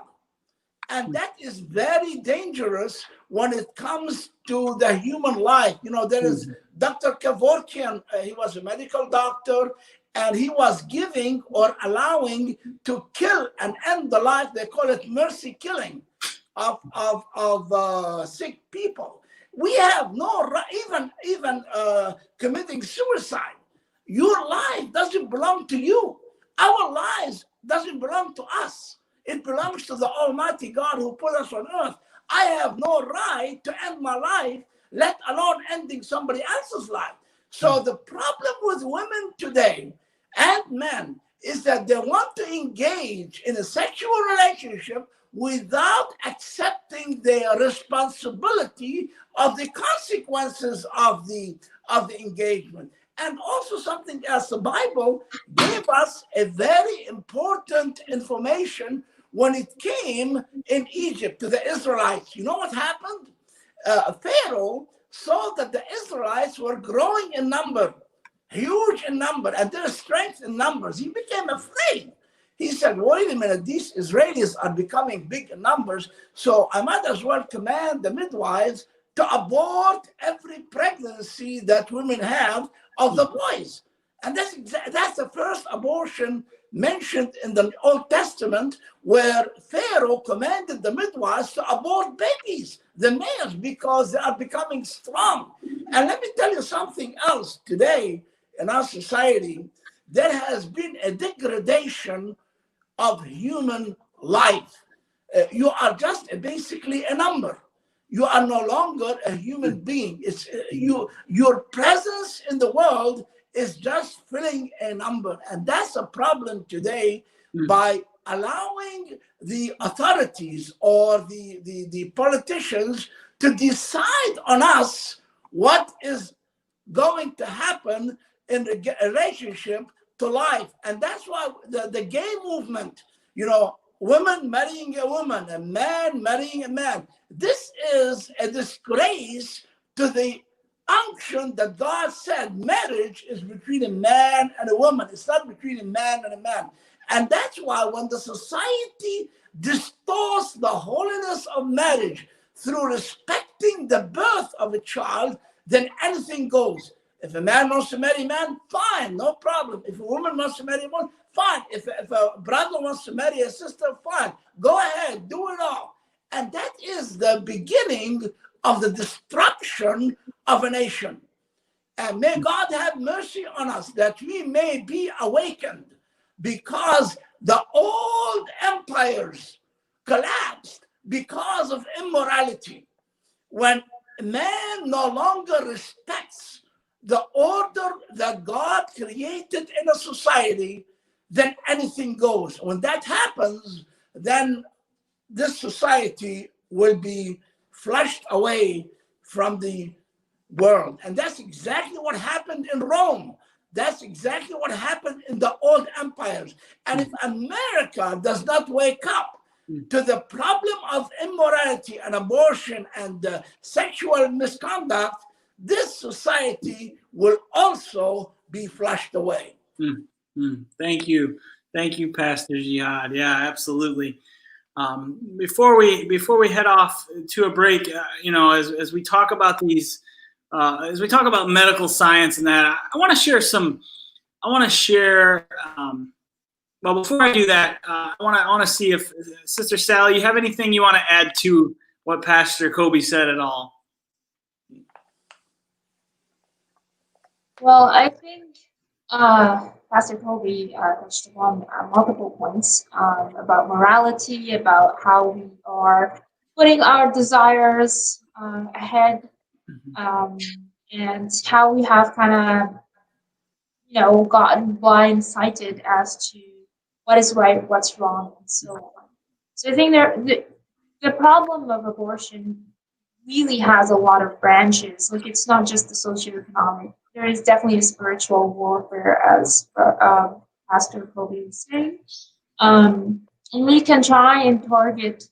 And that is very dangerous when it comes to the human life. You know, there is Dr. Kevorkian, he was a medical doctor, and he was giving or allowing to kill and end the life. They call it mercy killing of sick people. We have no right, even committing suicide. Your life doesn't belong to you. Our lives doesn't belong to us. It belongs to the Almighty God who put us on earth. I have no right to end my life, let alone ending somebody else's life. So the problem with women today and men is that they want to engage in a sexual relationship without accepting their responsibility of the consequences of the engagement. And also something else, the Bible gave us a very important information when it came in Egypt to the Israelites. You know what happened? Pharaoh saw that the Israelites were growing in number, huge in number, and their strength in numbers. He became afraid. He said, wait a minute, these Israelis are becoming big in numbers, so I might as well command the midwives to abort every pregnancy that women have of the boys. And that's the first abortion mentioned in the Old Testament, where Pharaoh commanded the midwives to abort babies, the males, because they are becoming strong. And let me tell you something else. Today in our society, there has been a degradation of human life. You are just basically a number. You are no longer a human being. It's your presence in the world is just filling a number. And that's a problem today by allowing the authorities or the politicians to decide on us what is going to happen in the relationship to life. And that's why the gay movement, you know, women marrying a woman, a man marrying a man, this is a disgrace to the unction that God said marriage is between a man and a woman. It's not between a man and a man. And that's why when the society distorts the holiness of marriage through respecting the birth of a child, then anything goes. If a man wants to marry a man, fine, no problem. If a woman wants to marry a woman, fine. If a brother wants to marry a sister, fine. Go ahead, do it all. And that is the beginning of the destruction of a nation. And may God have mercy on us that we may be awakened, because the old empires collapsed because of immorality. When man no longer respects the order that God created in a society, then anything goes. When that happens, then this society will be flushed away from the world. And that's exactly what happened in Rome. That's exactly what happened in the old empires. And if America does not wake up to the problem of immorality and abortion and sexual misconduct, this society will also be flushed away. Thank you. Thank you, Pastor Jihad. Yeah, absolutely. Before we head off to a break, as we talk about these, as we talk about medical science and that, I want to share. Well, before I do that, I want to see if Sister Sally, you have anything you want to add to what Pastor Kobe said at all? Well, I think Pastor Kobe touched upon multiple points about morality, about how we are putting our desires ahead, and how we have kind of, gotten blindsided as to what is right, what's wrong, and so on. So I think the problem of abortion really has a lot of branches. Like, it's not just the socioeconomic. There is definitely a spiritual warfare, as Pastor Kobe was saying. And we can try and target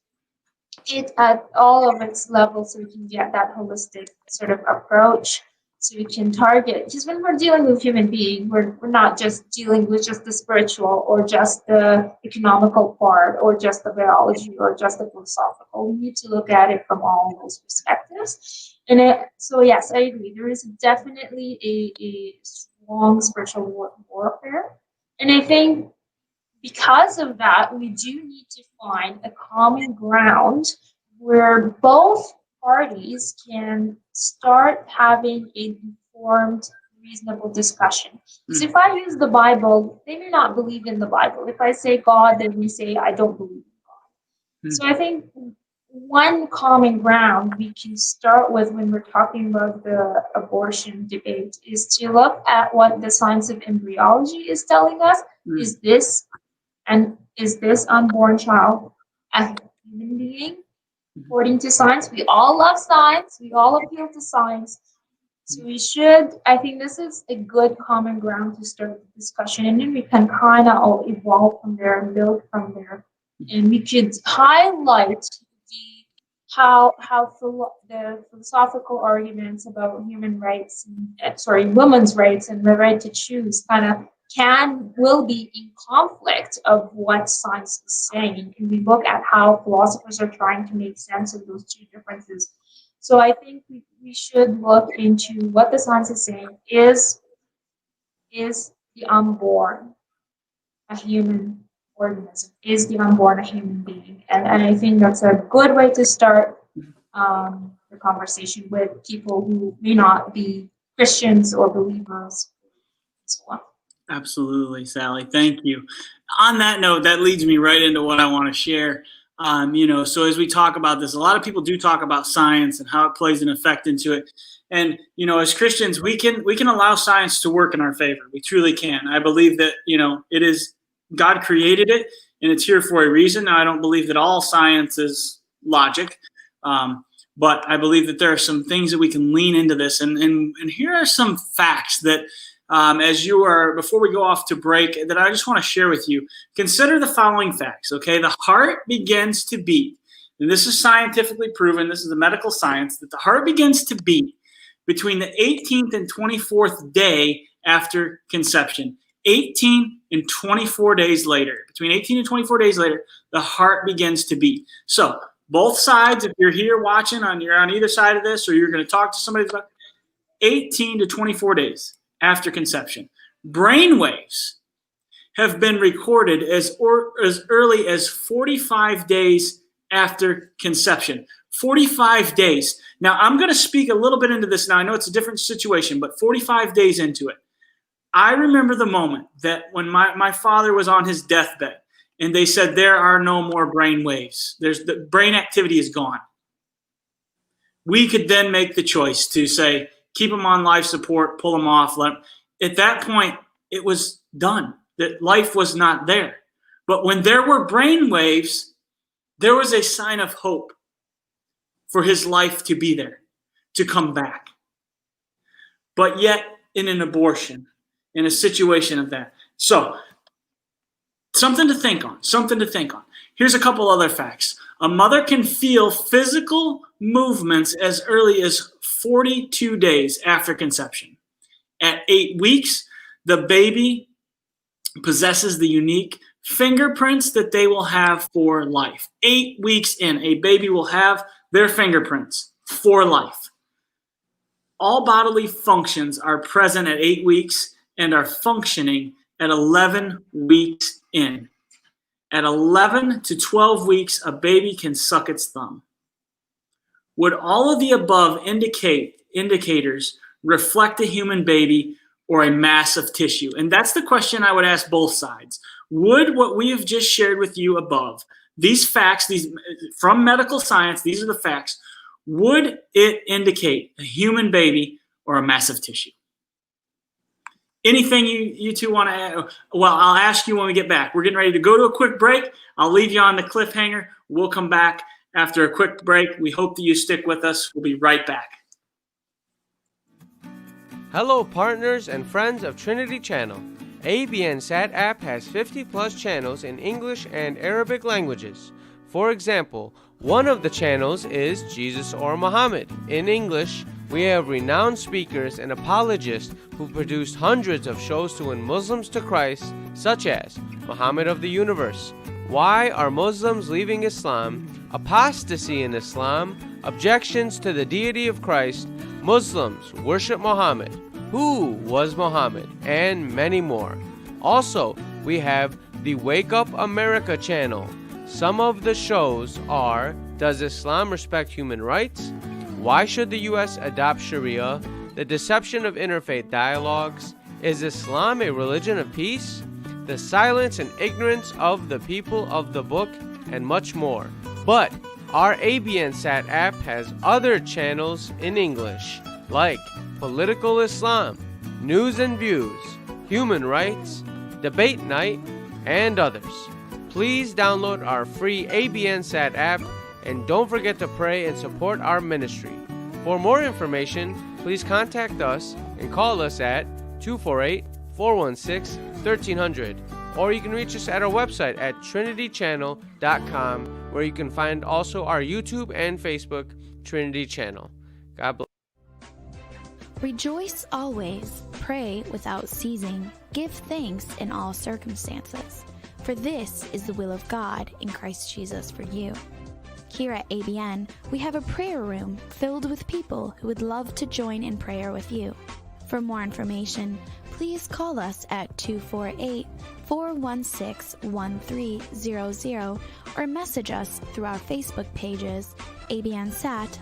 it at all of its levels so we can get that holistic sort of approach. So we can target, because when we're dealing with human beings, we're not just dealing with just the spiritual or just the economical part or just the biology or just the philosophical. We need to look at it from all those perspectives. So yes, I agree. There is definitely a strong spiritual warfare. And I think because of that, we do need to find a common ground where both parties can start having an informed, reasonable discussion. Because if I use the Bible, they may not believe in the Bible. If I say God, then we say I don't believe in God. So I think one common ground we can start with when we're talking about the abortion debate is to look at what the science of embryology is telling us. Is this unborn child a human being? According to science, we all love science. We all appeal to science. So I think this is a good common ground to start the discussion. And then we can kind of all evolve from there and build from there. And we could highlight the philosophical arguments about human rights, women's rights and the right to choose will be in conflict of what science is saying. And we look at how philosophers are trying to make sense of those two differences. So I think we should look into what the science is saying. Is the unborn a human organism? Is the unborn a human being? And I think that's a good way to start the conversation with people who may not be Christians or believers and so on. Absolutely, Sally. Thank you. On that note, that leads me right into what I want to share. So as we talk about this, a lot of people do talk about science and how it plays an effect into it. And, as Christians, we can allow science to work in our favor. We truly can. I believe that, it is God created it and it's here for a reason. Now, I don't believe that all science is logic. But I believe that there are some things that we can lean into this. And here are some facts that, before we go off to break, that I just want to share with you. Consider the following facts, okay? The heart begins to beat, and this is scientifically proven, this is the medical science, that the heart begins to beat between the 18th and 24th day after conception. 18 and 24 days later, between 18 and 24 days later, the heart begins to beat. So both sides, if you're here watching, you're on either side of this, or you're going to talk to somebody about 18 to 24 days after conception. Brain waves have been recorded as early as 45 days after conception. 45 days. Now, I'm going to speak a little bit into this now. I know it's a different situation, but 45 days into it. I remember the moment that when my father was on his deathbed and they said there are no more brain waves. The brain activity is gone. We could then make the choice to say, keep them on life support, pull them off. At that point, it was done. that life was not there. But when there were brain waves, there was a sign of hope for his life to be there, to come back. But yet, in an abortion, in a situation of that. So, something to think on, Here's a couple other facts. A mother can feel physical movements as early as 42 days after conception. At 8 weeks, the baby possesses the unique fingerprints that they will have for life. 8 weeks in, a baby will have their fingerprints for life. All bodily functions are present at 8 weeks and are functioning at 11 weeks in. At 11 to 12 weeks, a baby can suck its thumb. Would all of the above indicators reflect a human baby or a mass of tissue? And that's the question I would ask both sides. Would what we have just shared with you above, these facts, these from medical science, these are the facts, would it indicate a human baby or a mass of tissue? Anything you two want to add? Well, I'll ask you when we get back. We're getting ready to go to a quick break. I'll leave you on the cliffhanger. We'll come back after a quick break. We hope that you stick with us. We'll be right back. Hello, partners and friends of Trinity Channel. ABN Sat app has 50 plus channels in English and Arabic languages. For example, one of the channels is Jesus or Muhammad. In English, we have renowned speakers and apologists who produced hundreds of shows to win Muslims to Christ, such as Muhammad of the Universe, Why Are Muslims Leaving Islam?, Apostasy in Islam, Objections to the Deity of Christ, Muslims Worship Muhammad, Who Was Muhammad, and many more. Also, we have the Wake Up America channel. Some of the shows are Does Islam Respect Human Rights? Why should the U.S. adopt Sharia? The Deception of Interfaith Dialogues. Is Islam a religion of peace? The Silence and Ignorance of the People of the Book, and much more. But our ABN Sat app has other channels in English, like Political Islam, News and Views, Human Rights, Debate Night, and others. Please download our free ABN Sat app and don't forget to pray and support our ministry. For more information, please contact us and call us at 248-416-1300, or you can reach us at our website at trinitychannel.com, where you can find also our YouTube and Facebook Trinity Channel. God bless. Rejoice always, pray without ceasing, give thanks in all circumstances, for this is the will of God in Christ Jesus for you. Here at ABN, we have a prayer room filled with people who would love to join in prayer with you. For more information, please call us at 248-416-1300 or message us through our Facebook pages, ABN Sat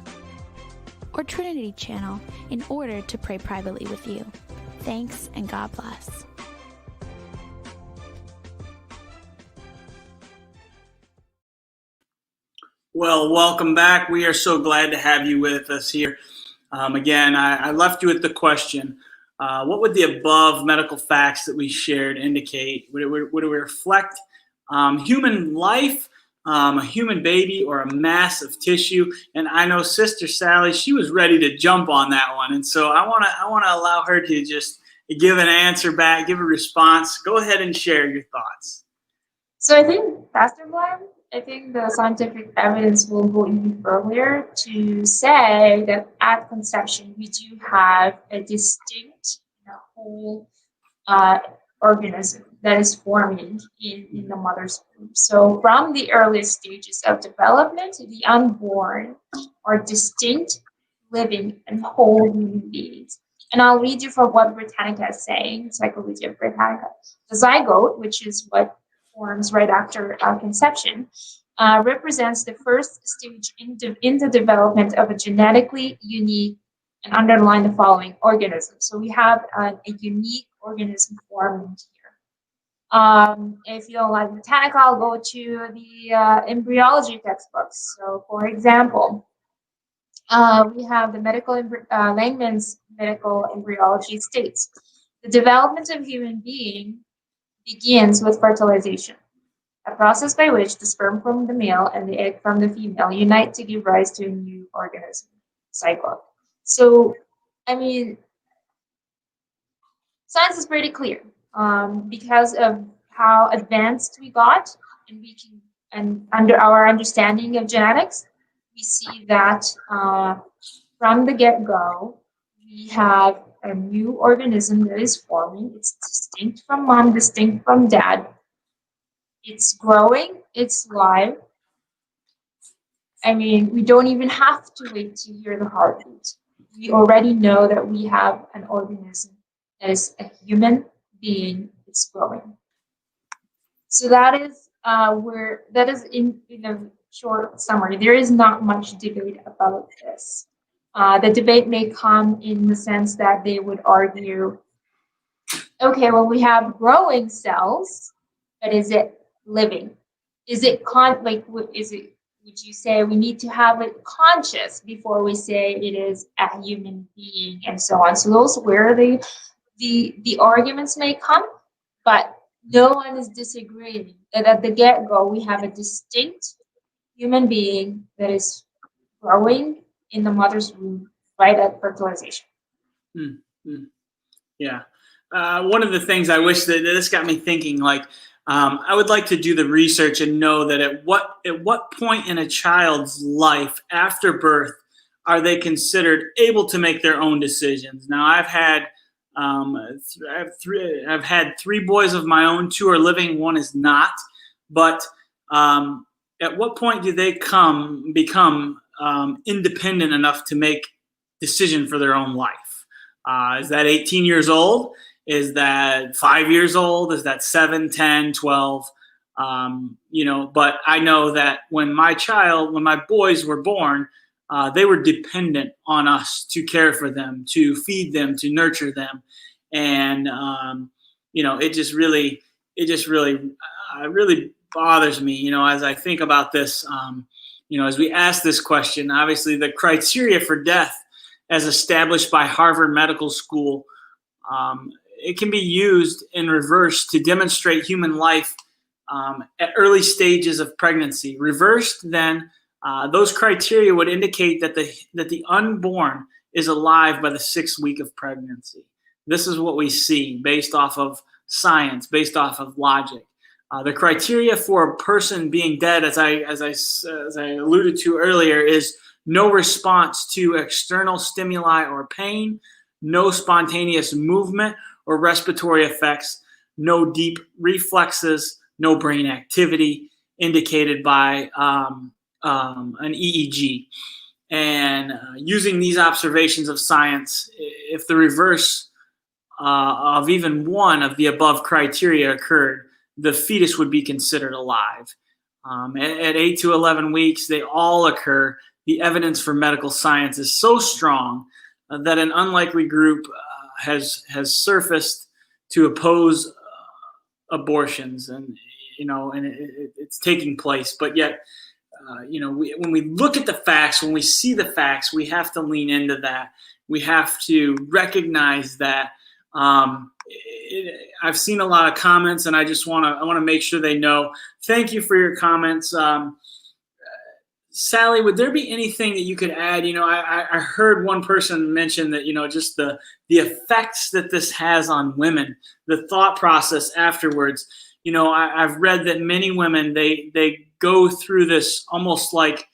or Trinity Channel, in order to pray privately with you. Thanks and God bless. Well, welcome back. We are so glad to have you with us here. Again, I left you with the question, what would the above medical facts that we shared indicate? Would it reflect human life, a human baby, or a mass of tissue? And I know Sister Sally, she was ready to jump on that one. And so I want to allow her to just give an answer back, give a response. Go ahead and share your thoughts. So I think, Pastor Glenn, I think the scientific evidence will go even further to say that at conception, we do have a distinct whole organism that is forming in the mother's womb. So from the earliest stages of development, the unborn are distinct, living, and whole human beings. And I'll read you from what Britannica is saying, Encyclopedia Britannica. The zygote, which is what forms right after conception, represents the first stage in the development of a genetically unique, and underline the following, organism. So we have a unique organism forming here. If you don't like Britannica, I'll go to the embryology textbooks. So for example, we have the Langman's medical embryology states, the development of human being begins with fertilization, a process by which the sperm from the male and the egg from the female unite to give rise to a new organism cycle. So, I mean, science is pretty clear because of how advanced we got, and we can, and under our understanding of genetics, we see that from the get-go, we have a new organism that is forming. It's distinct from mom, distinct from dad. It's growing, it's live. I mean, we don't even have to wait to hear the heartbeat. We already know that we have an organism that is a human being. It's growing. So that is in a short summary. There is not much debate about this. The debate may come in the sense that they would argue, okay, well, we have growing cells, but is it living? Is it would you say we need to have it conscious before we say it is a human being, and so on? So those where the arguments may come, but no one is disagreeing that at the get-go we have a distinct human being that is growing in the mother's womb right at fertilization. Yeah. One of the things I wish that this got me thinking, like, I would like to do the research and know that at what point in a child's life after birth are they considered able to make their own decisions. Now, I've had three boys of my own. 2 are living, 1 is not. But at what point do they become independent enough to make decision for their own life? Is that 18 years old? Is that 5 years old? Is that 7, 10, 12? But I know that when my boys were born, they were dependent on us to care for them, to feed them, to nurture them. And, it just really bothers me, as I think about this, as we ask this question. Obviously the criteria for death as established by Harvard Medical School, it can be used in reverse to demonstrate human life at early stages of pregnancy. Reversed, then, those criteria would indicate that the unborn is alive by the 6th week of pregnancy. This is what we see based off of science, based off of logic. The criteria for a person being dead, as I alluded to earlier, is no response to external stimuli or pain, no spontaneous movement or respiratory effects, no deep reflexes, no brain activity indicated by an EEG. And using these observations of science, if the reverse of even one of the above criteria occurred, the fetus would be considered alive. At 8 to 11 weeks, they all occur. The evidence for medical science is so strong that an unlikely group has surfaced to oppose abortions, and it's taking place. But yet, when we look at the facts, when we see the facts, we have to lean into that. We have to recognize that. I've seen a lot of comments, and I want to make sure they know. Thank you for your comments. Sally, would there be anything that you could add? I heard one person mention that, just the effects that this has on women, the thought process afterwards. I've read that many women, they go through this almost like,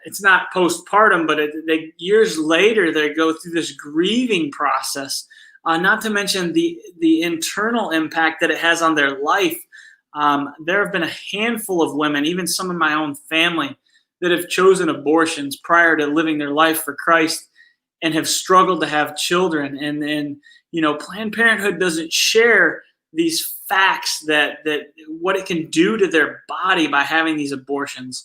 it's not postpartum, but years later, they go through this grieving process, not to mention the internal impact that it has on their life. There have been a handful of women, even some in my own family, that have chosen abortions prior to living their life for Christ and have struggled to have children. And Planned Parenthood doesn't share these facts that what it can do to their body by having these abortions.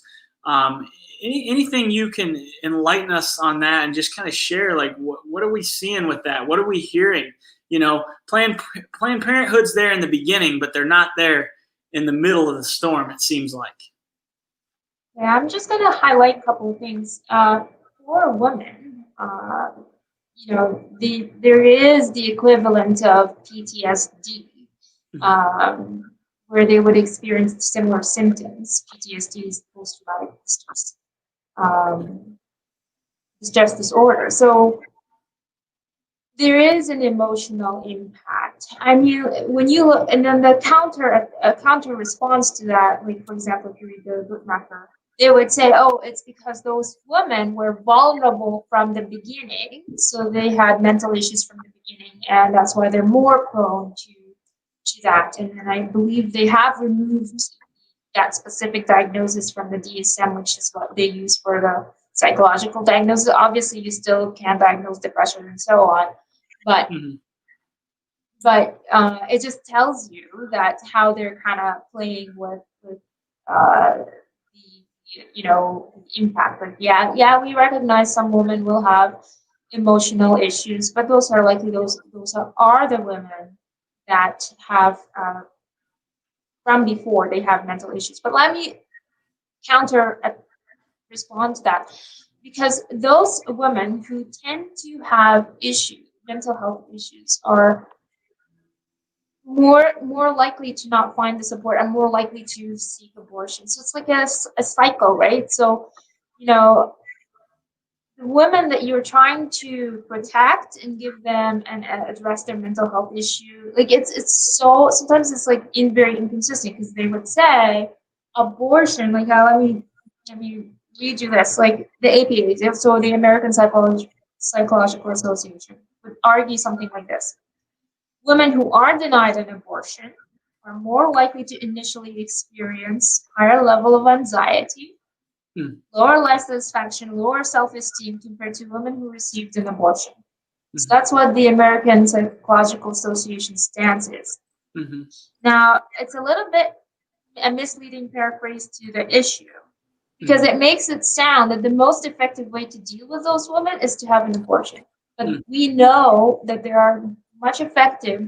Anything you can enlighten us on that and just kind of share, like, what are we seeing with that? What are we hearing? Planned Parenthood's there in the beginning, but they're not there in the middle of the storm, it seems like. Yeah, I'm just going to highlight a couple of things. For a woman, there is the equivalent of PTSD where they would experience similar symptoms, PTSD, post-traumatic stress disorder. So there is an emotional impact. I mean, when you look, and then the counter response to that, like for example, if you read the Guttmacher, they would say, "Oh, it's because those women were vulnerable from the beginning, so they had mental issues from the beginning, and that's why they're more prone to that." And then I believe they have removed that specific diagnosis from the DSM, which is what they use for the psychological diagnosis. Obviously, you still can diagnose depression and so on, but it just tells you that how they're kind of playing with the impact. But yeah, we recognize some women will have emotional issues, but those are likely those are the women that have from before they have mental issues. But let me counter respond to that, because those women who tend to have issues, mental health issues, are more likely to not find the support and more likely to seek abortion. So it's like a cycle, right? So, the women that you're trying to protect and give them and address their mental health issue, like it's so sometimes it's like very inconsistent, because they would say abortion, like let me read you this, like the APA, so the American Psychological Association, would argue something like this: women who are denied an abortion are more likely to initially experience higher level of anxiety, lower life satisfaction, lower self-esteem compared to women who received an abortion. So that's what the American Psychological Association stance is. Now, it's a little bit a misleading paraphrase to the issue, because it makes it sound that the most effective way to deal with those women is to have an abortion. But we know that there are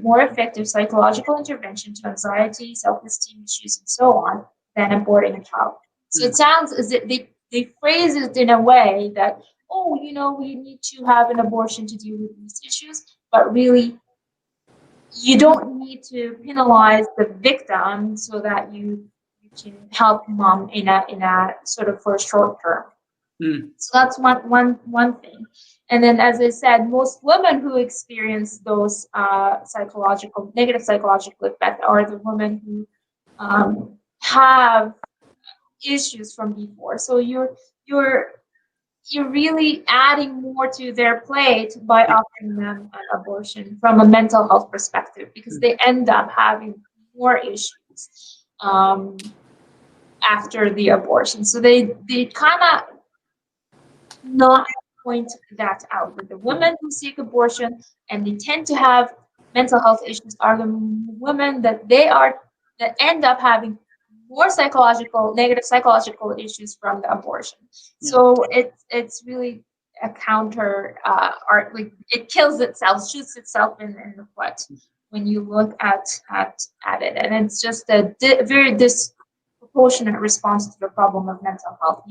more effective psychological intervention to anxiety, self-esteem issues, and so on, than aborting a child. So it sounds as if they phrase it in a way that, we need to have an abortion to deal with these issues, but really, you don't need to penalize the victim so that you can help mom in a sort of for a short term. So that's one thing. And then, as I said, most women who experience those negative psychological effects are the women who have issues from before. So you're really adding more to their plate by offering them an abortion from a mental health perspective, because they end up having more issues after the abortion. So they kind of not point that out, but the women who seek abortion and they tend to have mental health issues are the women that end up having more negative psychological issues from the abortion. So it's really a counter art, like it kills itself, shoots itself in the foot when you look at it, and it's just a very disproportionate response to the problem of mental health.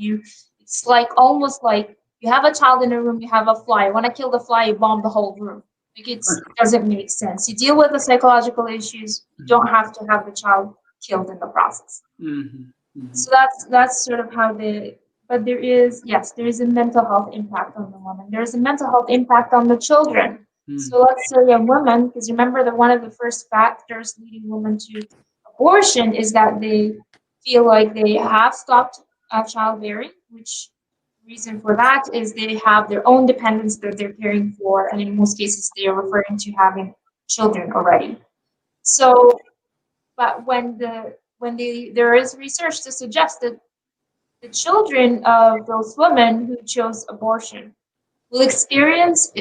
It's like almost like you have a child in a room, you have a fly. You want to kill the fly, you bomb the whole room. Like it doesn't make sense. You deal with the psychological issues. You don't have to have the child killed in the process. So that's sort of how but there is a mental health impact on the woman. There is a mental health impact on the children. So let's say a woman, because remember that one of the first factors leading women to abortion is that they feel like they have stopped childbearing, which reason for that is they have their own dependents that they're caring for, and in most cases they are referring to having children already. So, but there is research to suggest that the children of those women who chose abortion will experience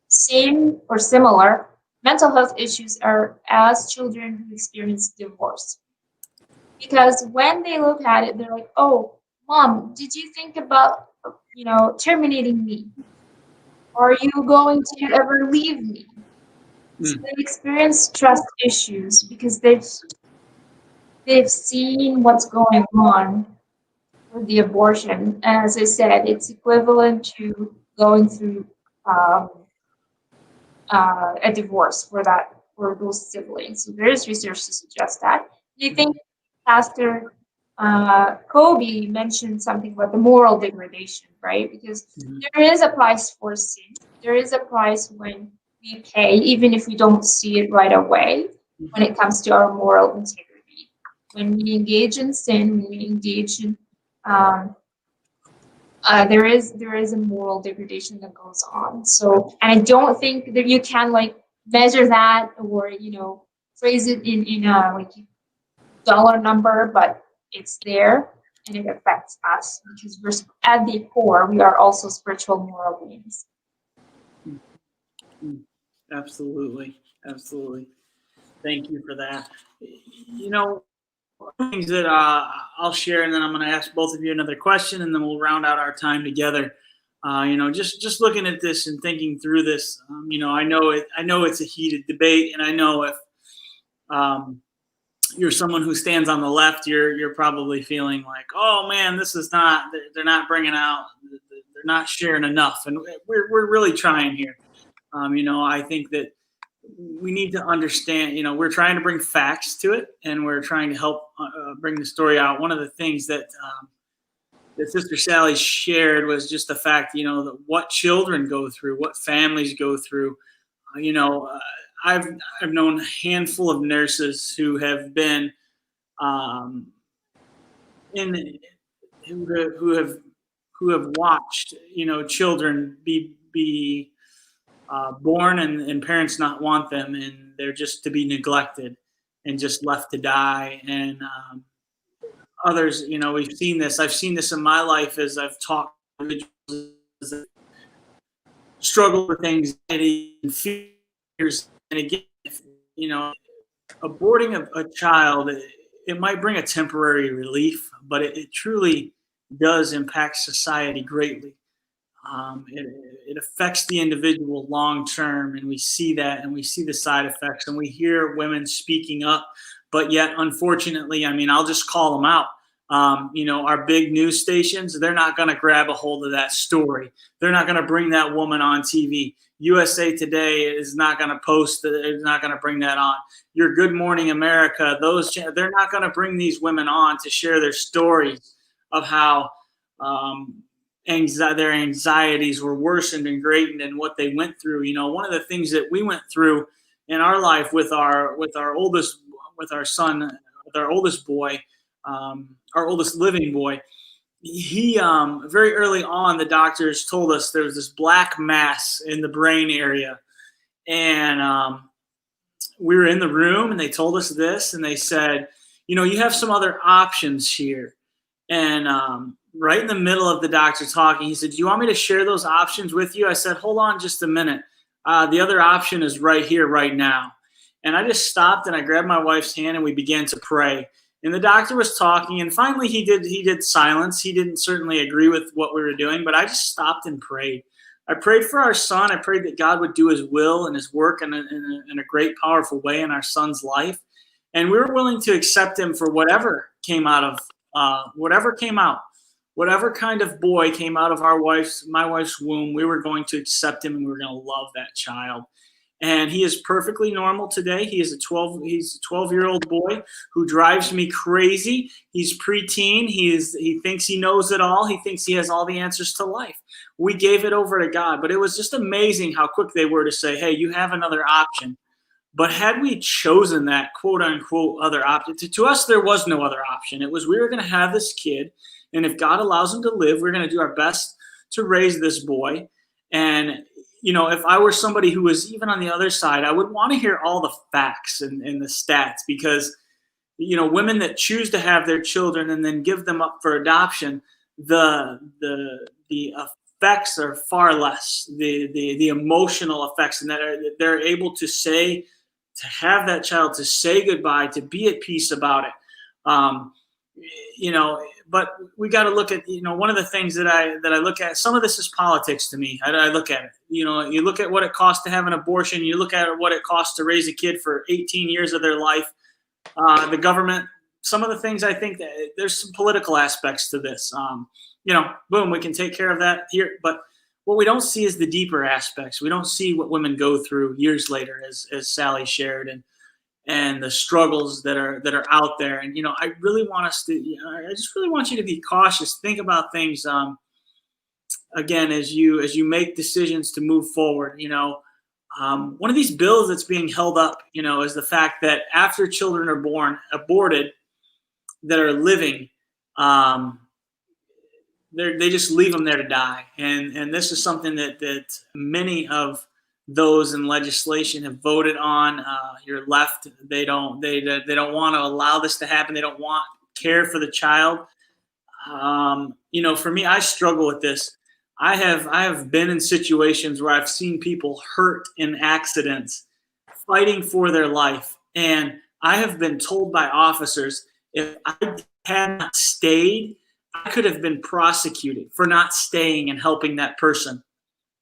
same or similar mental health issues as children who experience divorce. Because when they look at it, they're like, "Oh, Mom, did you think about terminating me? Are you going to ever leave me?" So they experience trust issues because they've seen what's going on with the abortion. And as I said, it's equivalent to going through a divorce for for those siblings. So there is research to suggest that. Do you think Pastor Kobe mentioned something about the moral degradation, right? Because there is a price for sin. There is a price when we pay, even if we don't see it right away, when it comes to our moral integrity. When we engage in sin, when we engage in there is a moral degradation that goes on. So, and I don't think that you can like measure that or phrase it in a like dollar number, but it's there and it affects us because we're at the core we are also spiritual moral beings. Absolutely. Thank you for that. Things that I'll share, and then I'm going to ask both of you another question, and then we'll round out our time together. Just looking at this and thinking through this, I know it's a heated debate, and I know if you're someone who stands on the left, you're probably feeling like, oh man, they're not bringing out, they're not sharing enough, and we're really trying here. I think that we need to understand, we're trying to bring facts to it, and we're trying to help bring the story out. One of the things that Sister Sally shared was just the fact, that what children go through, what families go through. I've known a handful of nurses who have been who have watched, children be born and parents not want them, and they're just to be neglected and just left to die. And others, we've seen this. I've seen this in my life as I've talked to individuals that struggle with anxiety and fears. And again, aborting a child, it might bring a temporary relief, but it truly does impact society greatly. It affects the individual long term, and we see that, and we see the side effects, and we hear women speaking up, but yet, unfortunately, I'll just call them out. Our big news stations, they're not going to grab a hold of that story. They're not going to bring that woman on TV. USA Today is not going to post, they're not going to bring that on. Your Good Morning America, they're not going to bring these women on to share their stories of how their anxieties were worsened and greatened and what they went through. One of the things that we went through in our life with our oldest boy, our oldest living boy, he very early on, the doctors told us there was this black mass in the brain area, and we were in the room and they told us this, and they said, you have some other options here. And right in the middle of the doctor talking, he said, do you want me to share those options with you? I said, hold on just a minute. The other option is right here, right now. And I just stopped and I grabbed my wife's hand and we began to pray. And the doctor was talking, and finally he did silence. He didn't certainly agree with what we were doing, but I just stopped and prayed. I prayed for our son. I prayed that God would do his will and his work in a great, powerful way in our son's life. And we were willing to accept him for whatever came out of whatever kind of boy came out of my wife's womb. We were going to accept him, and we were going to love that child. And he is perfectly normal today. He's a 12-year-old boy who drives me crazy. He's preteen. He thinks he knows it all. He thinks he has all the answers to life. We gave it over to God, but it was just amazing how quick they were to say, hey, you have another option. But had we chosen that quote unquote other option, to us, there was no other option. It was, we were going to have this kid, and if God allows him to live, we're going to do our best to raise this boy. And if I were somebody who was even on the other side, I would want to hear all the facts and the stats, because, women that choose to have their children and then give them up for adoption, the effects are far less, the emotional effects, and that they're able to have that child, to say goodbye, to be at peace about it. But we got to look at, one of the things that I look at, some of this is politics to me. I look at it, you look at what it costs to have an abortion. You look at what it costs to raise a kid for 18 years of their life. The government, some of the things, I think that there's some political aspects to this. Boom, we can take care of that here. But what we don't see is the deeper aspects. We don't see what women go through years later, as Sally shared, and the struggles that are out there. And I really want us to. I just really want you to be cautious. Think about things. Again, as you make decisions to move forward. One of these bills that's being held up, is the fact that after children are aborted, that are living, they just leave them there to die. And this is something that many of those in legislation have voted on. Your left, they don't want to allow this to happen. They don't want care for the child. For me, I struggle with this. I have been in situations where I've seen people hurt in accidents, fighting for their life, and I have been told by officers, if I had not stayed, I could have been prosecuted for not staying and helping that person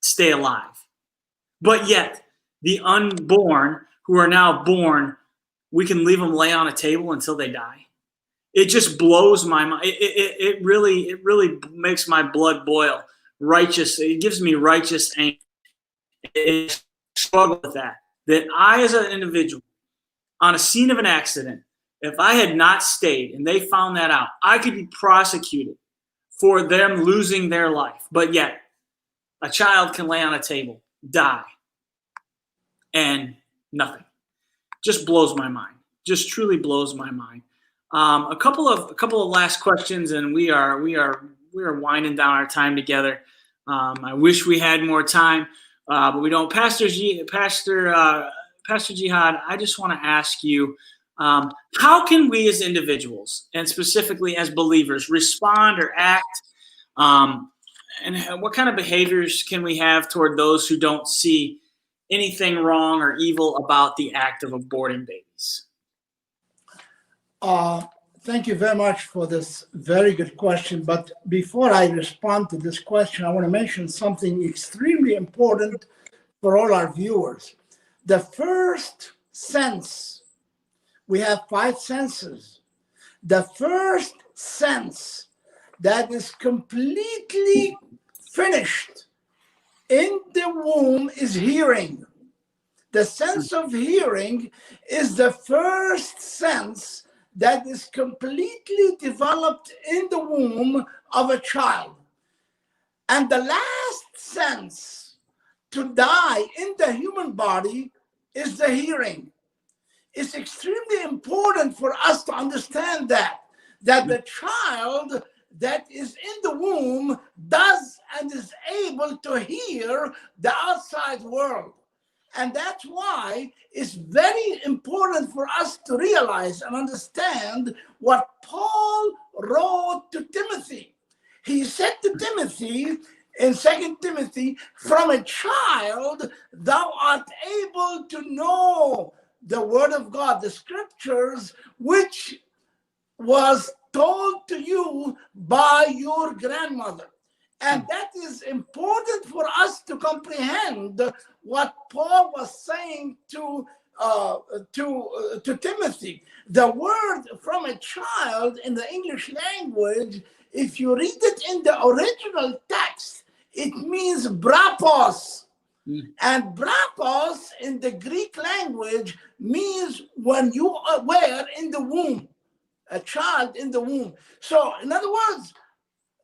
stay alive. But yet, the unborn who are now born, we can leave them lay on a table until they die. It just blows my mind. It really makes my blood boil. It gives me righteous anger. I struggle with that. That I, as an individual, on a scene of an accident, if I had not stayed and they found that out, I could be prosecuted for them losing their life. But yet, a child can lay on a table, die, and nothing. Just blows my mind. Just truly blows my mind. A couple of last questions, and we are winding down our time together. I wish we had more time, but we don't. Pastor Jihad, I just want to ask you, how can we as individuals, and specifically as believers, respond or act, and what kind of behaviors can we have toward those who don't see anything wrong or evil about the act of aborting babies? Thank you very much for this very good question. But before I respond to this question, I want to mention something extremely important for all our viewers. The first sense, we have 5 senses. The first sense that is completely finished in the womb is hearing. The sense of hearing is the first sense that is completely developed in the womb of a child. And the last sense to die in the human body is the hearing. It's extremely important for us to understand that the child that is in the womb does and is able to hear the outside world. And that's why it's very important for us to realize and understand what Paul wrote to Timothy. He said to Timothy in 2 Timothy, from a child thou art able to know the word of God, the scriptures, which was told to you by your grandmother. And that is important for us to comprehend what Paul was saying to Timothy. The word from a child in the English language, if you read it in the original text, it means brapos. And brapos in the Greek language means when you were in the womb, a child in the womb. So in other words,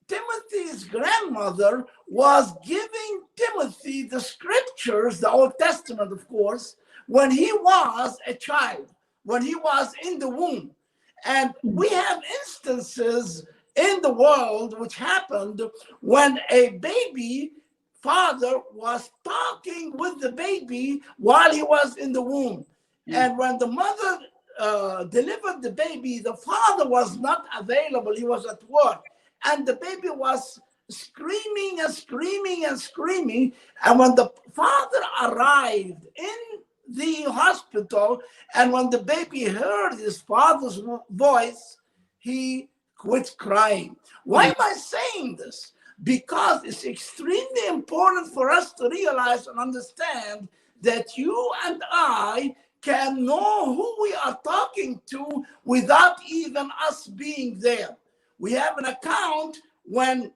Timothy's grandmother was giving Timothy the scriptures, the Old Testament, of course, when he was a child, when he was in the womb. And we have instances in the world which happened when a baby father was talking with the baby while he was in the womb. And when the mother delivered the baby, the father was not available. He was at work. And the baby was screaming and screaming and screaming. And when the father arrived in the hospital, and when the baby heard his father's voice, he quit crying. Why am I saying this? Because it's extremely important for us to realize and understand that you and I can know who we are talking to without even us being there. We have an account when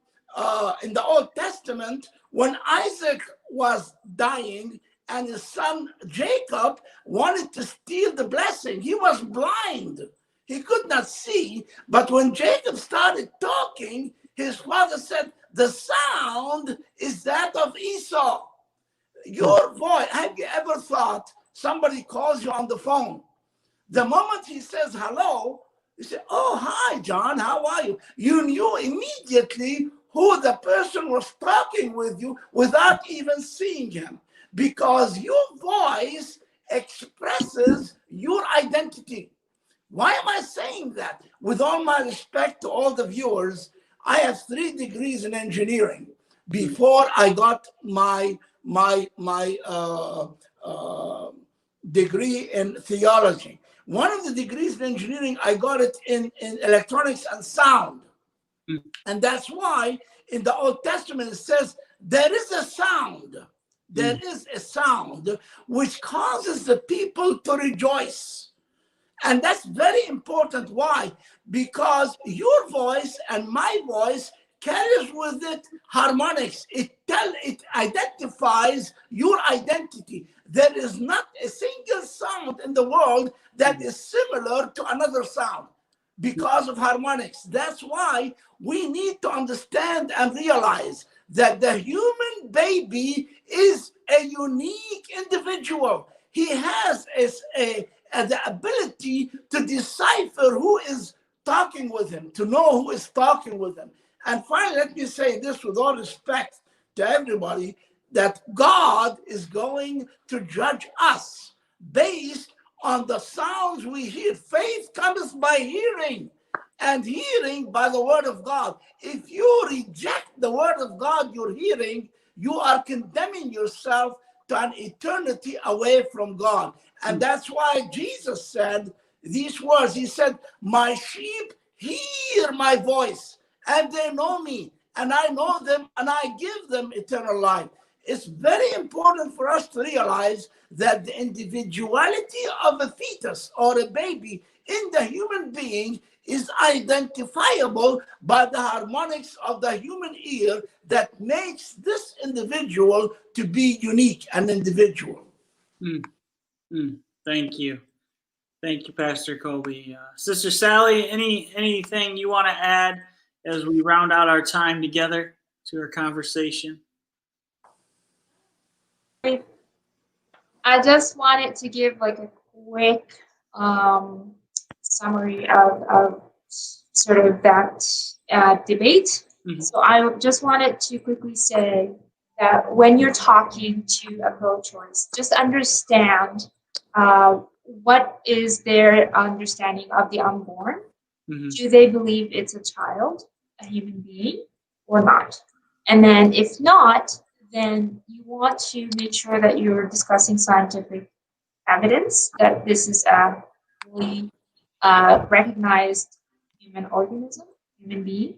in the Old Testament, when Isaac was dying and his son Jacob wanted to steal the blessing, he was blind. He could not see. But when Jacob started talking, his father said, the sound is that of Esau. Your voice, have you ever thought somebody calls you on the phone? The moment he says hello, you say, oh, hi, John, how are you? You knew immediately who the person was talking with you without even seeing him, because your voice expresses your identity. Why am I saying that? With all my respect to all the viewers, I have 3 degrees in engineering before I got my degree in theology. One of the degrees in engineering, I got it in electronics and sound. And that's why in the Old Testament it says there is a sound. There is a sound which causes the people to rejoice. And that's very important. Why? Because your voice and my voice carries with it harmonics. It identifies your identity. There is not a single sound in the world that is similar to another sound because of harmonics. That's why we need to understand and realize that the human baby is a unique individual. He has the ability to decipher who is talking with him, to know who is talking with him. And finally, let me say this with all respect to everybody, that God is going to judge us based on the sounds we hear. Faith comes by hearing, and hearing by the word of God. If you reject the word of God you're hearing, you are condemning yourself to an eternity away from God. And that's why Jesus said these words. He said, my sheep hear my voice, and they know me, and I know them, and I give them eternal life. It's very important for us to realize that the individuality of a fetus or a baby in the human being is identifiable by the harmonics of the human ear that makes this individual to be unique and individual. Thank you. Thank you, Pastor Colby. Sister Sally, anything you want to add as we round out our time together to our conversation? I just wanted to give like a quick summary of sort of that debate. So I just wanted to quickly say that when you're talking to a pro-choice, just understand what is their understanding of the unborn. Do they believe it's a child, a human being, or not? And then if not, then you want to make sure that you're discussing scientific evidence that this is a fully recognized human organism, human being.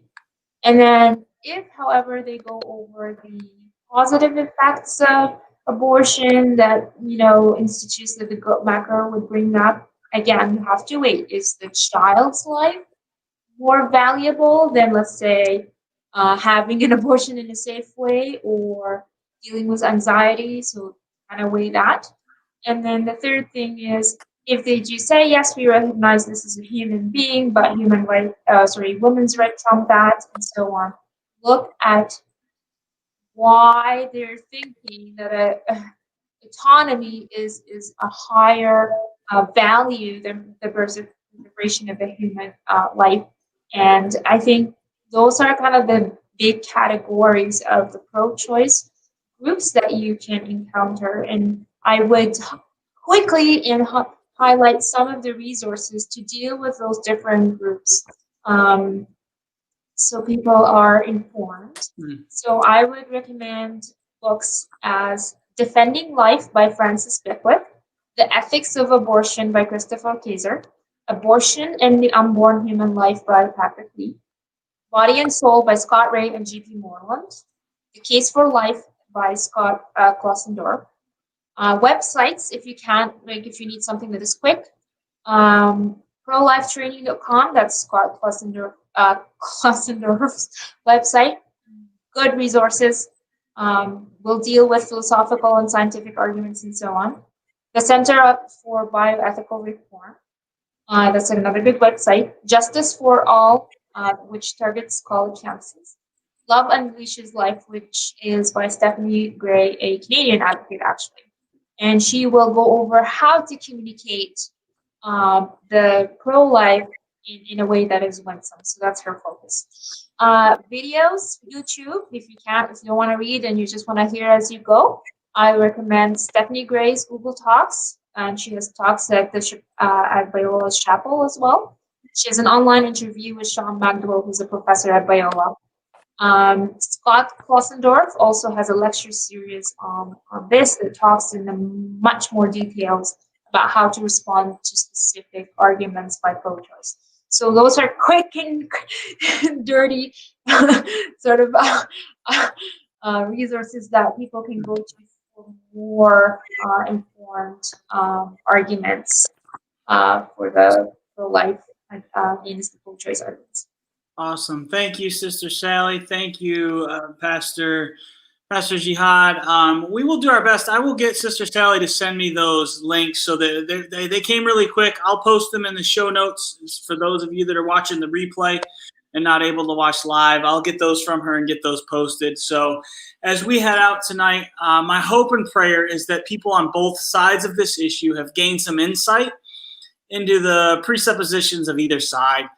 And then if, however, they go over the positive effects of abortion that, institutes that the macro would bring up, again, you have to wait. Is the child's life more valuable than, let's say, having an abortion in a safe way or dealing with anxiety? So kind of weigh that. And then the third thing is, if they do say, yes, we recognize this is a human being, but women's right trump that, and so on, look at why they're thinking that autonomy is a higher value than the preservation of a human life. And I think those are kind of the big categories of the pro-choice groups that you can encounter. And I would quickly highlight some of the resources to deal with those different groups, so people are informed. So I would recommend books as Defending Life by Francis Beckwith, The Ethics of Abortion by Christopher Kaiser, Abortion and the Unborn Human Life by Patrick Lee, Body and Soul by Scott Ray and G.P. Moreland, The Case for Life by Scott Klossendorf. Websites, if you need something that is quick, prolifetraining.com, that's Scott Klossendorf's website. good resources. We'll deal with philosophical and scientific arguments and so on. The Center for Bioethical Reform, that's another good website. Justice for All, which targets college campuses. Love Unleashes Life, which is by Stephanie Gray, a Canadian advocate, actually. And she will go over how to communicate the pro-life in a way that is winsome. So that's her focus. Videos, YouTube, if you don't want to read and you just want to hear as you go, I recommend Stephanie Gray's Google Talks, and she has talks at at Biola's Chapel as well. She has an online interview with Sean Magdwell, who's a professor at Biola. Scott Klossendorf also has a lecture series on this that talks in much more details about how to respond to specific arguments by pro-choice. So those are quick and dirty sort of resources that people can go to for more informed arguments for the pro-life against the pro-choice arguments. Awesome. Thank you, Sister Sally. Thank you, Pastor Jihad. We will do our best. I will get Sister Sally to send me those links so that they came really quick. I'll post them in the show notes for those of you that are watching the replay and not able to watch live. I'll get those from her and get those posted. So as we head out tonight, my hope and prayer is that people on both sides of this issue have gained some insight into the presuppositions of either side.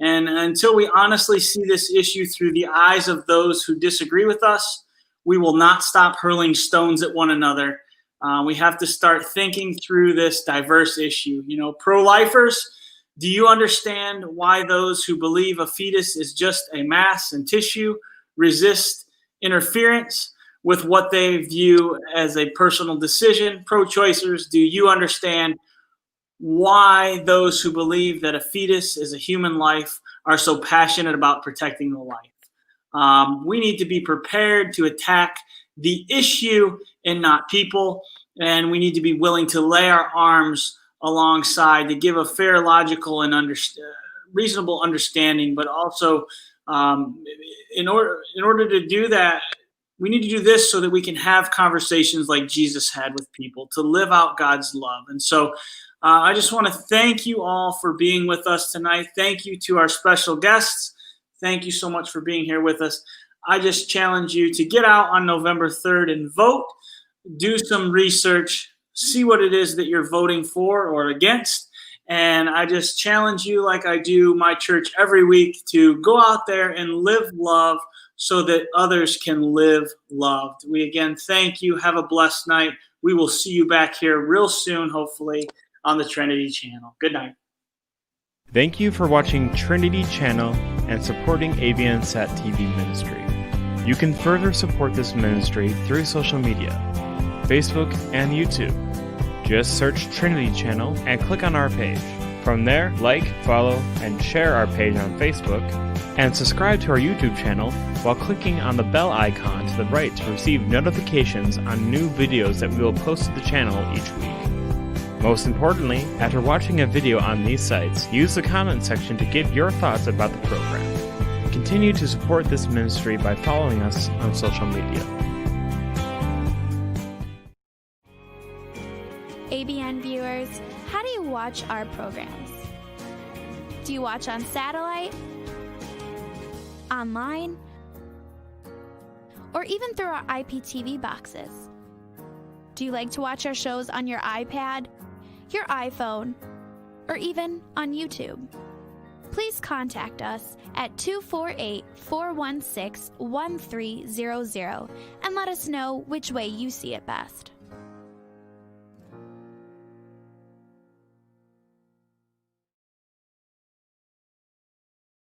And until we honestly see this issue through the eyes of those who disagree with us, we will not stop hurling stones at one another. We have to start thinking through this diverse issue. You know, pro-lifers, do you understand why those who believe a fetus is just a mass and tissue resist interference with what they view as a personal decision? Pro-choicers, do you understand why those who believe that a fetus is a human life are so passionate about protecting the life? We need to be prepared to attack the issue and not people, and we need to be willing to lay our arms alongside to give a fair, logical, and reasonable understanding. But also, in order to do that, we need to do this so that we can have conversations like Jesus had with people, to live out God's love. And so I just want to thank you all for being with us tonight. Thank you to our special guests. Thank you so much for being here with us. I just challenge you to get out on November 3rd and vote. Do some research. See what it is that you're voting for or against. And I just challenge you, like I do my church every week, to go out there and live love so that others can live loved. We again thank you. Have a blessed night. We will see you back here real soon, hopefully, on the Trinity Channel. Good night. Thank you for watching Trinity Channel and supporting AVNSat TV ministry. You can further support this ministry through social media, Facebook and YouTube. Just search Trinity Channel and click on our page. From there, like, follow, and share our page on Facebook, and subscribe to our YouTube channel while clicking on the bell icon to the right to receive notifications on new videos that we will post to the channel each week. Most importantly, after watching a video on these sites, use the comment section to give your thoughts about the program. Continue to support this ministry by following us on social media. ABN viewers, how do you watch our programs? Do you watch on satellite, online, or even through our IPTV boxes? Do you like to watch our shows on your iPad, your iPhone, or even on YouTube? Please contact us at 248-416-1300 and let us know which way you see it best.